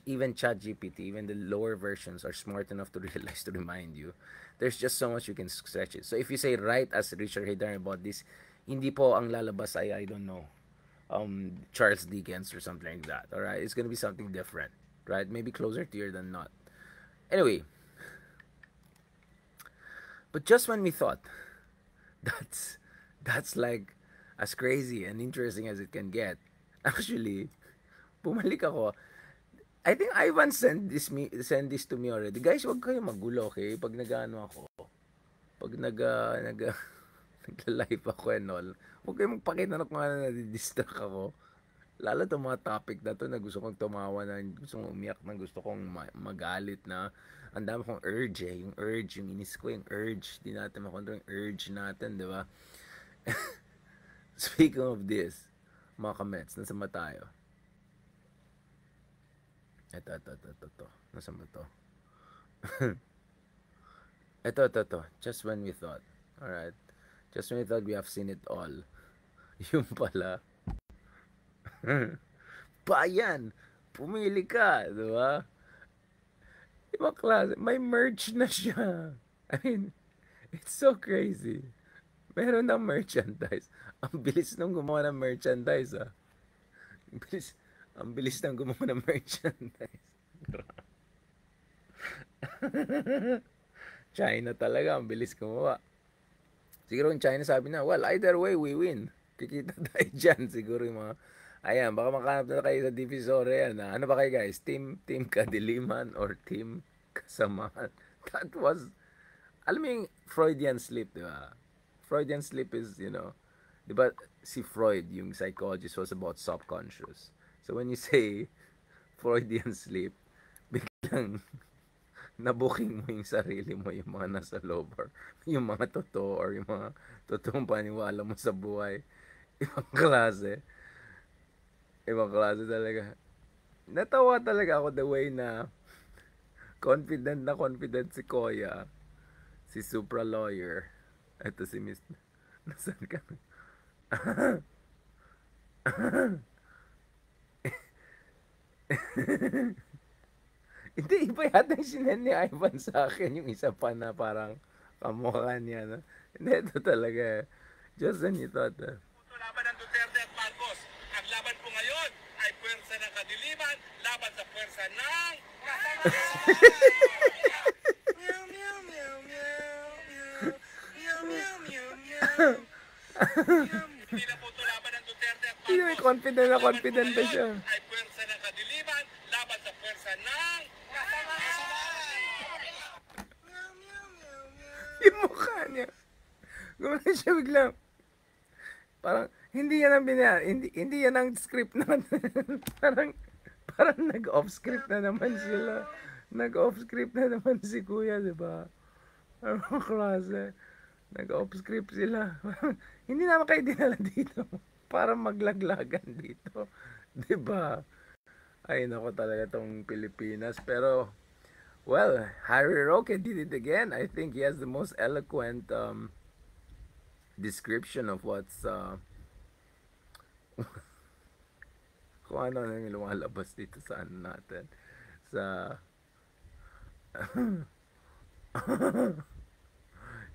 even ChatGPT, even the lower versions are smart enough to realize to remind you. There's just so much you can stretch it. So if you say, write as Richard Heydarian about this, hindi po ang lalabas ay, I don't know, Charles Dickens or something like that. Alright? It's gonna be something different. Right? Maybe closer to you than not. Anyway. But just when we thought that's like as crazy and interesting as it can get, actually, bumalik ako. I think Ivan sent this to me already. Guys, wag kayo magulo, okay? Pag nag-ano ako, pag nagla-live ako and all, wag kayo magpakita na kung ano na-distract ako. Lalo itong mga topic na to na gusto kong tumawa na, gusto kong umiyak na, gusto kong magalit na. Ang dami kong urge yung urge, yung inis ko, yung urge. Di natin makontrol yung urge natin, di ba? Speaking of this, mga kamets, nasa ba tayo? Ito. Nasa ba to? Ito. Just when we thought. Alright. Just when we thought we have seen it all. Yung pala. Bayan, pumili ka, di ba? Ibang klase. May merch na siya. I mean, it's so crazy. Meron ng merchandise. Ang bilis nung gumawa ng merchandise, ah. Ang bilis nang gumawa ng merchandise. China talaga, ang bilis gumawa. Siguro yung China sabi na, well, either way, we win. Kikita tayo dyan. Siguro yung mga, ayan, baka makahanap na kayo sa Divisoria yan. Ano ba kayo guys? Team Kadiliman or Team Kasamahan? That was, alam mo yung Freudian slip, di ba? Freudian slip is, you know, di ba si Freud, yung psychologist, was about subconscious. So when you say Freudian slip, biglang nabuking mo yung sarili mo, yung mga nasa loob, or yung mga totoo, or yung mga totoong paniwala mo sa buhay. Ibang klase. Ibang klase talaga. Natawa talaga ako the way na confident si Koya, si Supra Lawyer. Ito si Miss... Nasaan ka? Hindi, iba yata yung sinend ni Ivan sa akin. Yung isa pa na parang kamukha niya. No? Hindi, ito talaga. Just when you thought that. Laban ng Duterte at Marcos. Ang laban po ngayon ay puwersa ng kadiliman laban sa puwersa ng meow, meow, meow, meow, meow, meow, meow, meow. Hindi na po ito laban ng Duterte at Marcos. Hindi, may confident ba siya? Ay puwersa ng kadiliman laban sa puwersa ng Yung mukha niya. Gumana siya biglang. Parang, hindi yan ang hindi yan ang script naman. parang nag-off script na naman sila. Nag-off script na naman si Kuya, di ba? Anong klase? Nag-off script sila. Hindi naman kayo dinala dito. Para maglaglagan dito. Di ba? Ay, nako talaga tong Pilipinas. Pero, well, Harry Roque did it again. I think he has the most eloquent description of what's kung ano yung lumalabas dito sa ano natin. Sa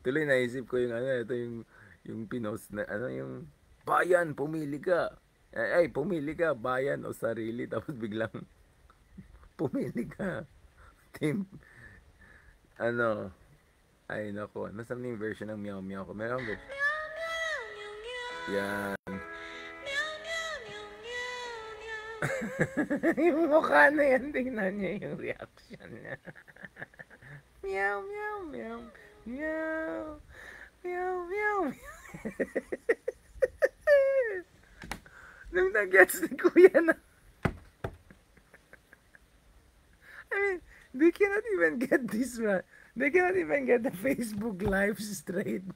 tuloy naisip ko yung ano, ito yung pinost na ano, yung bayan, pumili ka. Ay, pumili ka, bayan o sarili. Tapos biglang pumili ka. Team, ano, ay nako, nasaan yung version ng meow meow ko? Meron ba? Yan. Yung mukha na yan, tingnan niya yung reaction niya. Meow meow meow meow meow meow. Nung nag-gets ni Kuya na, I mean, they cannot even get this right. They cannot even get the Facebook Live straight.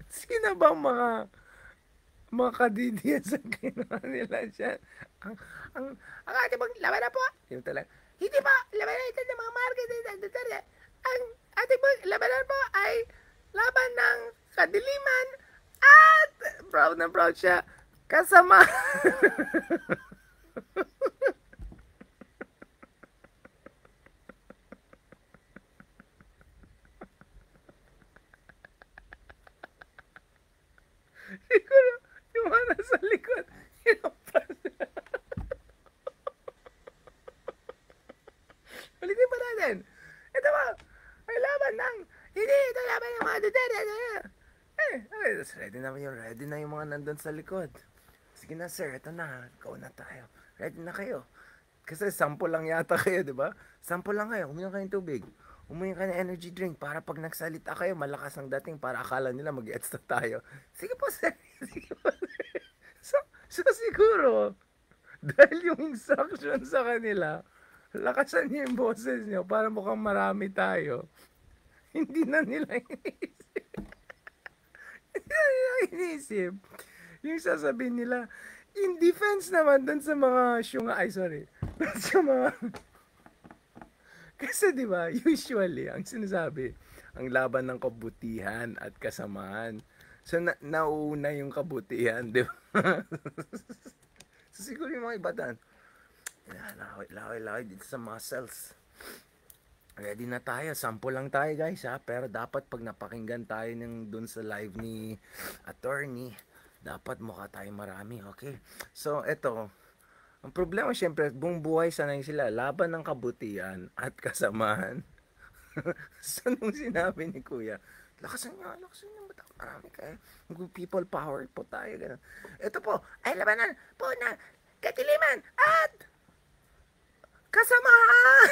Sino bang mga kadidiyan sa ginawa nila dyan? Ang ating pong laban na po. Yung talaga, hindi po, laban na ito ng mga market. Ang ating pong labanan po ay laban ng kadiliman at proud na proud siya kasama. Siguro, yung mga nasa likod, ulitin pa natin. Ito ba, ay laban ng, hindi, ito laban ng mga Duterte. Ready na yung mga nandun sa likod. Sige na sir, ito na, go na tayo. Ready na kayo. Kasi sample lang yata kayo, di ba? Sample lang kayo, uminom kayong tubig. Umuwi ka ng energy drink para pag nagsalita kayo, malakas ang dating para akala nila mag-gets na tayo. Sige po, sir. Sige po, sir. So siguro, dahil yung instruction sa kanila, lakasan niyo yung boses niyo para mukhang marami tayo. Hindi na nila inisip. Hindi na nila inisip. Yung sasabihin nila, in defense naman dun sa mga sa mga kasi 'di ba, usually ang sinasabi, ang laban ng kabutihan at kasamaan. So nauna yung kabutihan, 'di ba? So siguro yung mga ibatan, laway dito sa muscles. Ready na tayo. Sample lang tayo guys ha. Pero dapat pag napakinggan tayo ng dun sa live ni attorney, dapat mukha tayo marami. Okay? So, eto. Ang problema syempre, buong buhay sanay sila. Laban ng kabutihan at kasamaan. So, nung sinabi ni Kuya, lakasan niyo, marami kayo. People power po tayo. Ganun. Ito po, ay labanan po na katiliman at kasamaan.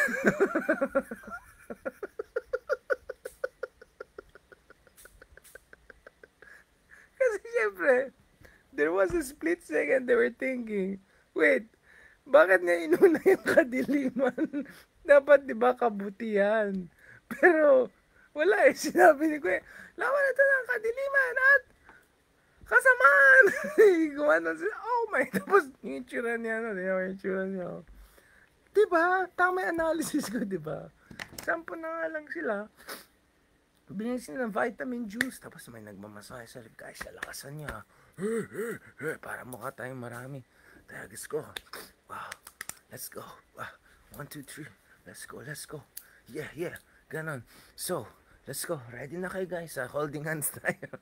Kasi syempre, there was a split second they were thinking, wait, bakit nga inuna yung kadiliman? Dapat di ba kabutihan? Pero, wala eh. Sinabi ni Kuya, lawan ito ng kadiliman at kasamaan. Gumano sila, oh my, tapos yung itsura niya, yung itsura niya. Diba? Tama yung analysis ko, diba? Sampo na nga lang sila. Binigyan sila ng vitamin juice. Tapos may nagmamasahe sa lip. Guys, lakasan niya. Para mukha tayong marami. Tara, let's go. Wow. Let's go. 1, 2, 3. Let's go, let's go. Yeah, yeah. Ganon. So, let's go. Ready na kayo guys. Holding hands tayo.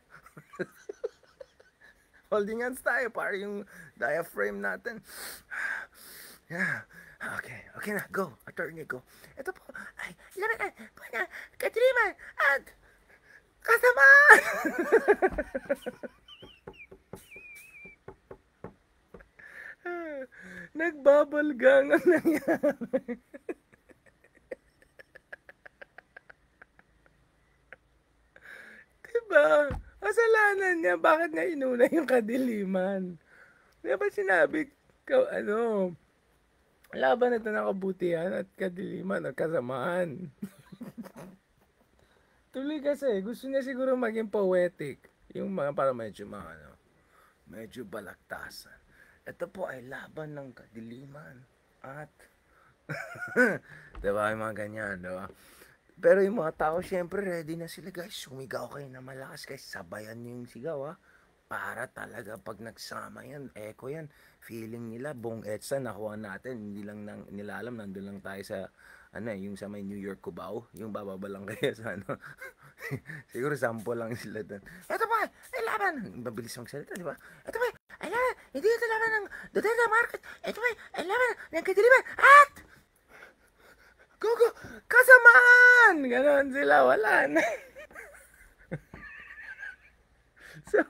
Holding hands tayo para yung diaphragm natin. Yeah. Okay, okay na, go. Attorney, go. Ito po, ay, labanan po na katiliman at kasamaan. Nagbabalgang ang nangyari. Diba? Kasalanan niya, bakit nga inuna yung kadiliman? Diba sinabi, laban ito ng kabutihan at kadiliman at kasamaan. Tuloy kasi, gusto niya siguro maging poetic. Yung mga para medyo medyo balaktasan. Ito po ay laban ng kadiliman at diba yung mga ganyan, diba? Pero yung mga tao syempre ready na sila guys. Sumigaw kayo na malakas guys. Sabayan niyo yung sigaw ha. Para talaga pag nagsama yan, echo yan, feeling nila, buong EDSA nakuha natin, hindi lang nila alam, nandun lang tayo sa, yung sa may New York Cubao, yung bababa lang kayo sa siguro sample lang sila doon. Ito pa, ay laban, mabilis magsalita, di ba? Ito pa, ay laban, hindi ito laban ng Duterte Market, ito pa, ay laban ng kadiliman, at, go, kasamaan! Ganon sila, wala na. So,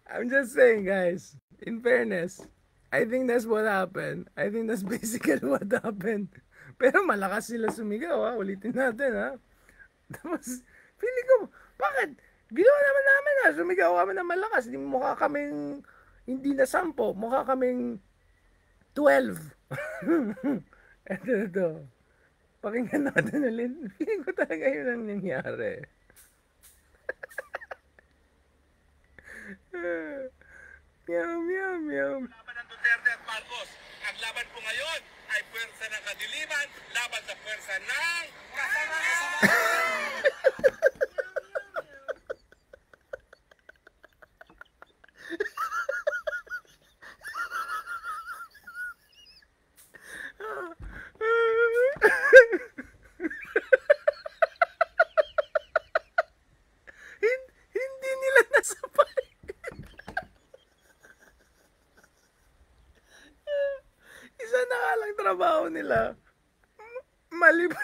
I'm just saying, guys, in fairness, I think that's what happened. I think that's basically what happened. Pero malakas sila sumigaw, ha? Ulitin natin, ha? Tapos, feeling ko, bakit? Ginawa naman namin, ha? Sumigaw kami na malakas. Mukha kaming, hindi na 10, mukha kaming 12. Ito. Pakinggan natin ulit. Feeling ko talaga yun ang nangyari. Meow. Laban ng Duterte at Marcos. Ang laban po ngayon ay pwersa ng kadiliman laban sa pwersa ng kasamaan. Hindi nila nasabay. Isa na nga lang trabaho nila. Mali ba?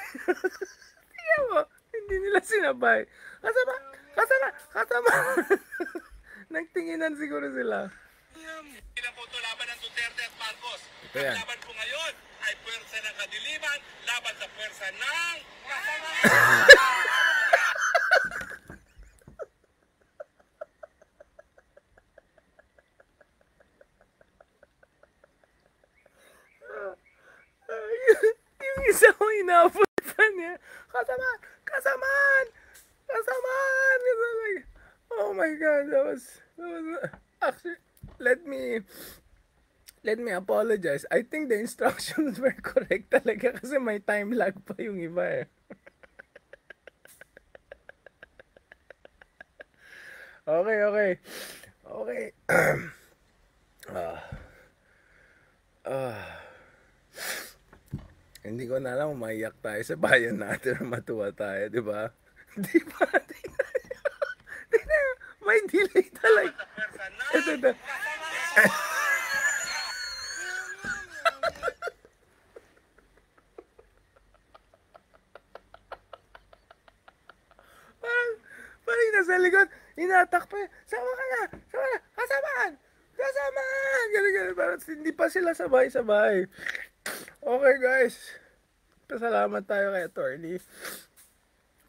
Tingnan mo, hindi nila sinabay. Kasama. Nagtinginan siguro sila. Sila po ito laban ng Duterte at Marcos. Ito yan. Ang laban po ngayon ay pwersa ng kadiliman laban sa pwersa ng kasamaan. Yung isa kong inabot pa niya. Kasamaan. Oh my God, that was actually, let me apologize. I think the instructions were correct talaga kasi may time lag pa yung iba eh. Okay. Hindi ko na alam kung maiyak tayo sa bayan natin or matuwa tayo, di ba? Di ba? Tingnan, may delay talaga. Ito. Parang nasa likod, inatakpa. Sama ka na! Kasamaan! Ganun. Parang hindi pa sila sabay-sabay. Okay guys, pasalamat tayo kay attorney.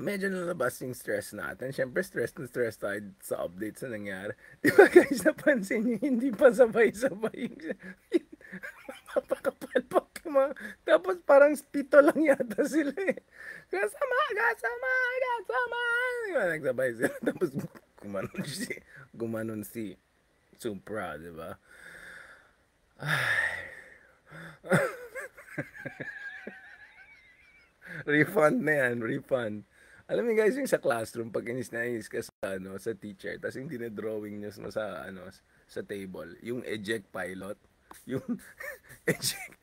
Medyo nalabas yung stress natin. Siyempre, stress tayo sa updates na nangyari. Di ba guys, napansin nyo, hindi pa sabay-sabay yung mapakapalpak mga. Tapos parang pito lang yata sila eh. Kasama! Di ba, nagsabay sila. Tapos gumanon si Supra, di ba? Refund na yan, refund. Alam niyo guys, yung sa classroom, pag inis ka sa teacher, tapos yung dinedrawing niyo sa table, yung eject pilot, yung eject.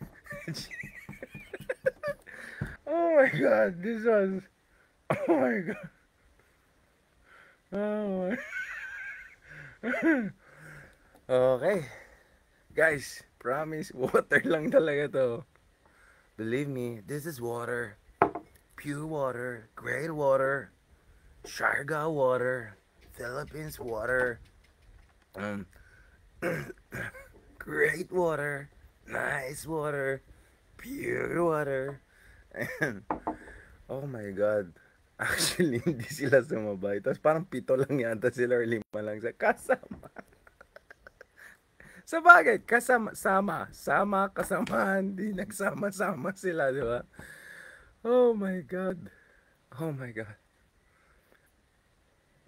Oh my God, this was, oh my God. Oh my. Okay. Guys, promise, water lang talaga to. Believe me, this is water. Pure water, great water, Siargao water, Philippines water, great water, nice water, pure water. And, oh my God. Actually, hindi sila sumabay. Tapos parang pito lang yata sila or 5 lang sa kasama. Sa bagay, kasama, hindi nagsama-sama sila, di ba? Oh my God. Oh my God.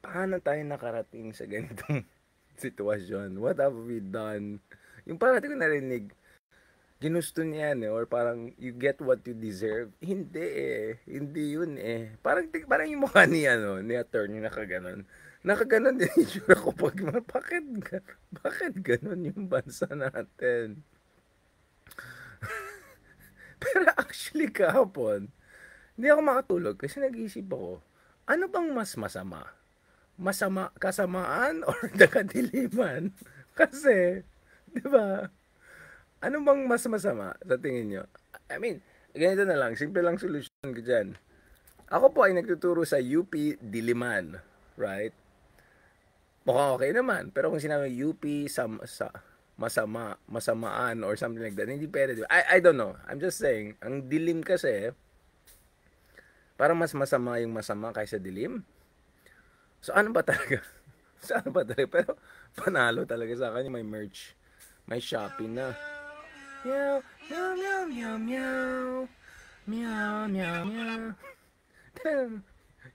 Paano tayo nakarating sa ganitong sitwasyon? What have we done? Yung parang ko narinig, ginusto niya yan eh, or parang you get what you deserve. Hindi eh. Hindi yun eh. Parang yung mukha ni attorney nakaganon. Nakaganon din yung itsura ko pag, bakit ganon yung bansa natin? Pero actually kahapon, hindi ako makatulog kasi nag-iisip ako, ano bang mas masama? Kasamaan or nakadiliman? Kasi, di ba? Ano bang mas masama sa tingin nyo? I mean, ganito na lang, simple lang solusyon ko dyan. Ako po ay nagtuturo sa UP Diliman, right? Mukhang okay naman, pero kung sinabi UP masamaan or something like that, hindi pwede. I don't know. I'm just saying, ang dilim kasi, parang mas masama yung masama kaysa dilim. So ano ba talaga? Pero panalo talaga sa akin yung may merch. May shopping na. Meow, meow, meow, meow, meow. Meow, meow, meow.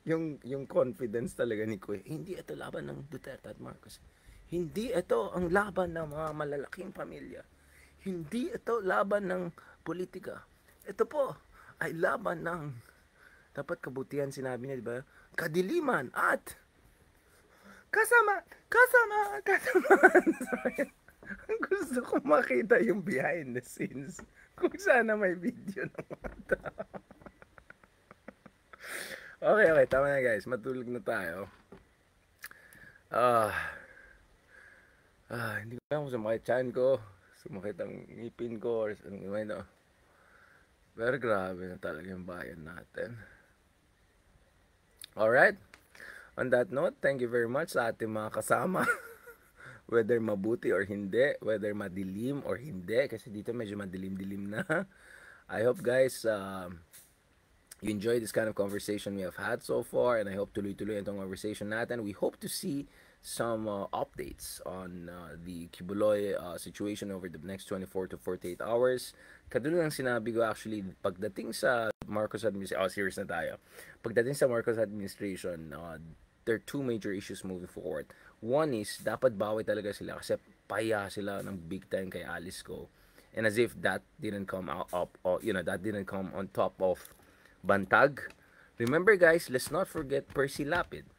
yung confidence talaga ni Kuya, hindi ito laban ng Duterte at Marcos. Hindi ito ang laban ng mga malalaking pamilya. Hindi ito laban ng politika. Ito po ay laban ng, dapat kabutihan sinabi niya, di ba? Kadiliman at kasama. Gusto ko makita yung behind the scenes. Kung sana may video ng mga tao. Okay, tama na guys. Matulog na tayo. Hindi ko alam kung sumakit chan ko, sumakit ang ngipin ko, or ano. Pero grabe na talaga yung bayan natin. Alright? On that note, thank you very much sa ating mga kasama. Whether mabuti or hindi, whether madilim or hindi, kasi dito medyo madilim-dilim na. I hope guys, you enjoy this kind of conversation we have had so far, and I hope tuloy-tuloy itong conversation natin. We hope to see some updates on the Kibuloy situation over the next 24 to 48 hours. Katulad ng sinabi ko actually, pagdating sa Marcos administration, serious na tayo. Pagdating sa Marcos administration, there are two major issues moving forward. One is, dapat bawi talaga sila kasi paya sila ng big time kay Alice Go. And as if that didn't come that didn't come on top of Bantag. Remember guys, let's not forget Percy Lapid.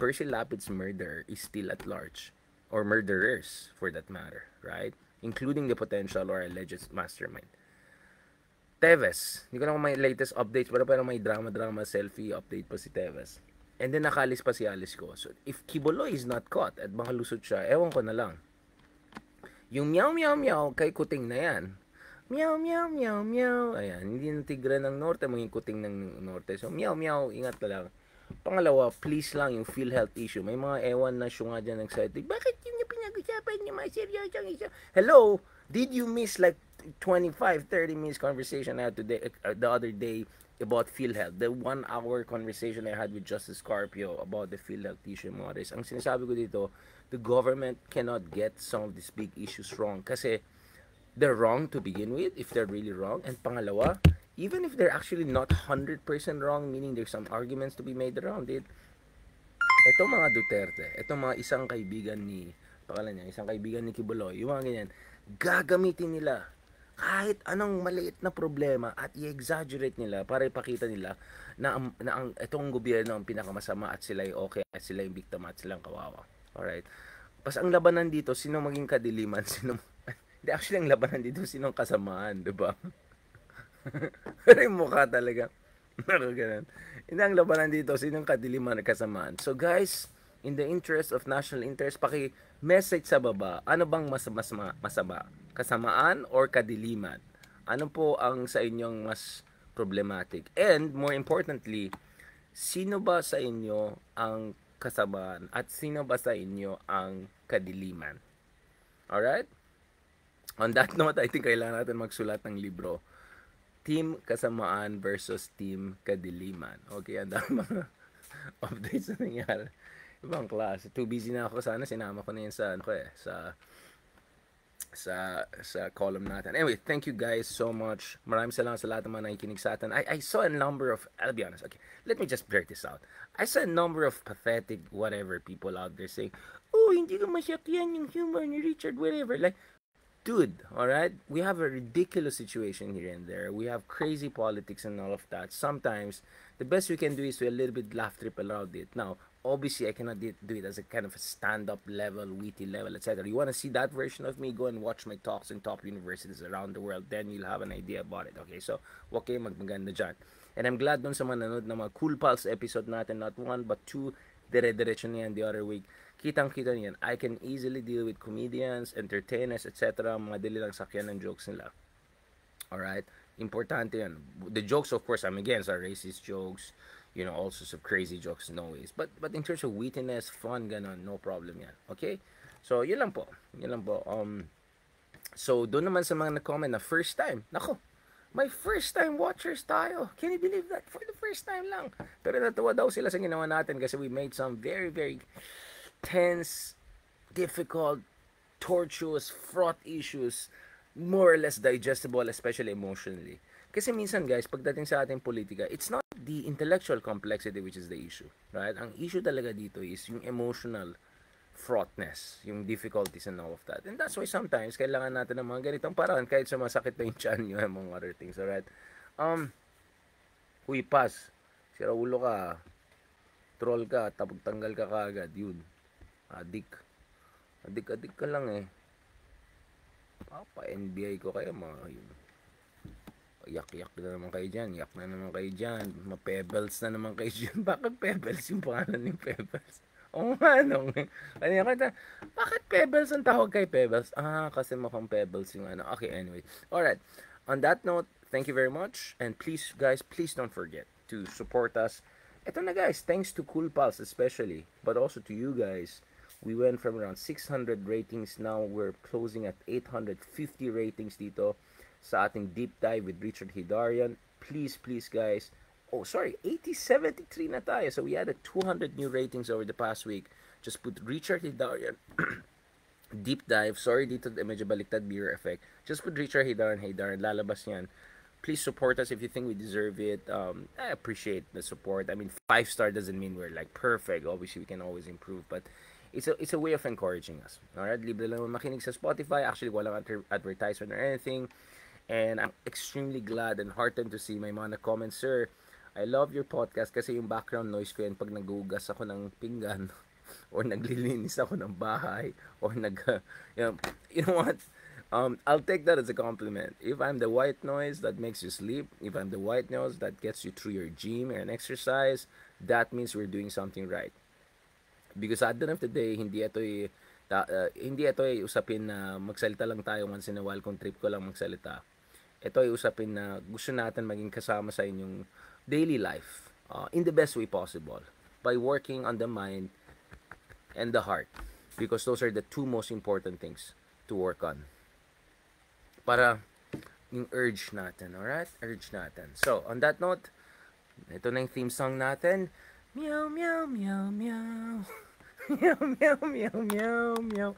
Percy Lapid's murderer is still at large, or murderers for that matter, right? Including the potential or alleged mastermind. Tevez. Hindi ko lang kung may latest updates, pero may drama selfie update pa si Tevez. And then nakalis pa si Alice ko. So if Kibuloy is not caught at baka lusot siya, ewan ko na lang. Yung meow meow meow kay Kuting na yan. Meow meow meow meow. Ayan, hindi na Tigre ng Norte, maging Kuting ng Norte. So meow meow, ingat na lang. Pangalawa, please lang yung PhilHealth issue. May mga ewan na siya nga dyan excited. Bakit yun yung pinag-usapan niyo mga seryosong issue? Hello? Did you miss like 25-30 minutes conversation I had today, the other day about PhilHealth? The 1-hour conversation I had with Justice Carpio about the PhilHealth issue, Morris. Ang sinasabi ko dito, the government cannot get some of these big issues wrong. Kasi they're wrong to begin with, if they're really wrong. And pangalawa, even if they're actually not 100% wrong, meaning there's some arguments to be made around it, eto mga Duterte, eto mga isang kaibigan ni, isang kaibigan ni Kibuloy, yung mga ganyan, gagamitin nila kahit anong maliit na problema at i-exaggerate nila para ipakita nila na ang itong gobyerno ang pinakamasama at sila ay okay at sila yung biktima at silang kawawa. Alright? Pas ang labanan dito, sino maging kadiliman, sino hindi, actually ang labanan dito, sinong kasamaan, di ba? Pero yung mukha talaga. Ganun. Hindi ang labanan dito, sinong kadiliman at kasamaan. So guys, in the interest of national interest, paki-message sa baba, ano bang masama? Kasamaan or kadiliman? Ano po ang sa inyong mas problematic? And more importantly, sino ba sa inyo ang kasamaan at sino ba sa inyo ang kadiliman? Alright? On that note, I think kailangan natin magsulat ng libro. Team Kasamaan versus Team Kadiliman. Okay, ang dami mga updates na nangyari. Ibang klase. Too busy na ako. Sana sinama ko na yun sa, sa column natin. Anyway, thank you guys so much. Maraming salamat sa lahat ng mga nakikinig sa atin. I saw a number of, I'll be honest, okay, let me just blurt this out. I saw a number of pathetic whatever people out there saying, oh, hindi ko masakyan yung humor ni Richard, whatever. Like, dude, alright? We have a ridiculous situation here and there. We have crazy politics and all of that. Sometimes, the best we can do is to a little bit laugh trip around it. Now, obviously, I cannot do it as a kind of a stand-up level, witty level, etc. You want to see that version of me? Go and watch my talks in top universities around the world. Then you'll have an idea about it. Okay, so, okay, magmaganda dyan. And I'm glad dun sa mga nanood ng mga Cool Pals episode natin, not 1 but 2, dire-diretso niyan the other week. Kitang-kita niyan, I can easily deal with comedians, entertainers, etc. Mga dili lang sakyan ng jokes nila. Alright? Importante yan. The jokes, of course, I'm against are racist jokes, you know, all sorts of crazy jokes, no ways. But in terms of wittiness, fun, ganon, no problem yan. Okay? So, yun lang po. So, doon naman sa mga nag-comment na first time, nako, may first time watchers tayo. Can you believe that? For the first time lang. Pero natuwa daw sila sa ginawa natin kasi we made some very, very tense, difficult, tortuous, fraught issues, more or less digestible, especially emotionally. Kasi minsan guys, pagdating sa ating politika, it's not the intellectual complexity which is the issue, right? Ang issue talaga dito is yung emotional fraughtness, yung difficulties and all of that. And that's why sometimes kailangan natin ng mga ganitong paraan kahit sa masakit na yung chan nyo, among other things, alright? Uy, pass. Sira ulo ka. Troll ka, tapos tanggal ka kaagad, yun. Adik ka lang eh. Pa-NBA ko kayo, mga yun. Yak na naman kayo dyan. Yak na naman kayo dyan. Ma-pebbles na naman kayo dyan. Bakit pebbles yung pangalan ng pebbles? Oo nga, no. Bakit pebbles ang tawag kay pebbles? Kasi mukhang pebbles yung ano. Okay, anyway. Alright. On that note, thank you very much. And please, guys, please don't forget to support us. Ito na guys, thanks to Cool Pals especially, but also to you guys. We went from around 600 ratings, now we're closing at 850 ratings dito sa ating deep dive with Richard Hidarian. Please guys, 8073 na tayo. So we added 200 new ratings over the past week. Just put Richard Hidarian deep dive. Sorry dito medyo baliktad beer effect. Just put Richard Hidarian, lalabas yan. Please support us if you think we deserve it. I appreciate the support. I mean, 5-star doesn't mean we're like perfect. Obviously, we can always improve, but it's a way of encouraging us. Alright, libre lang makinig sa Spotify. Actually, walang advertisement or anything. And I'm extremely glad and heartened to see my mga comments, sir. I love your podcast kasi yung background noise ko yan pag nagugas ako ng pinggan or naglilinis ako ng bahay or you know what? I'll take that as a compliment. If I'm the white noise that makes you sleep, if I'm the white noise that gets you through your gym and exercise, that means we're doing something right. Because at the end of the day, hindi ito ay usapin na magsalita lang tayo once in a while kung trip ko lang magsalita. Ito ay usapin na gusto natin maging kasama sa inyong daily life in the best way possible by working on the mind and the heart, because those are the two most important things to work on para yung urge natin. Alright? Urge natin. So, on that note, ito na yung theme song natin. Meow, meow, meow, meow. Meow, meow, meow, meow, meow.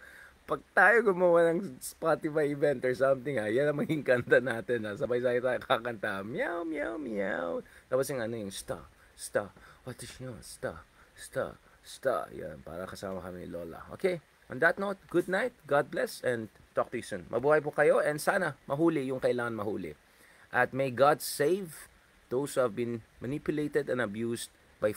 Pag tayo gumawa ng Spotify event or something, yan ang maging kanta natin. Sabay-sabay tayo kakanta. Meow, meow, meow. Tapos yung ano yung sta, what is yun? Sta. Yan, para kasama kami ni Lola. Okay? On that note, good night, God bless, and talk to you soon. Mabuhay po kayo, and sana mahuli yung kailangan mahuli. At may God save those who have been manipulated and abused by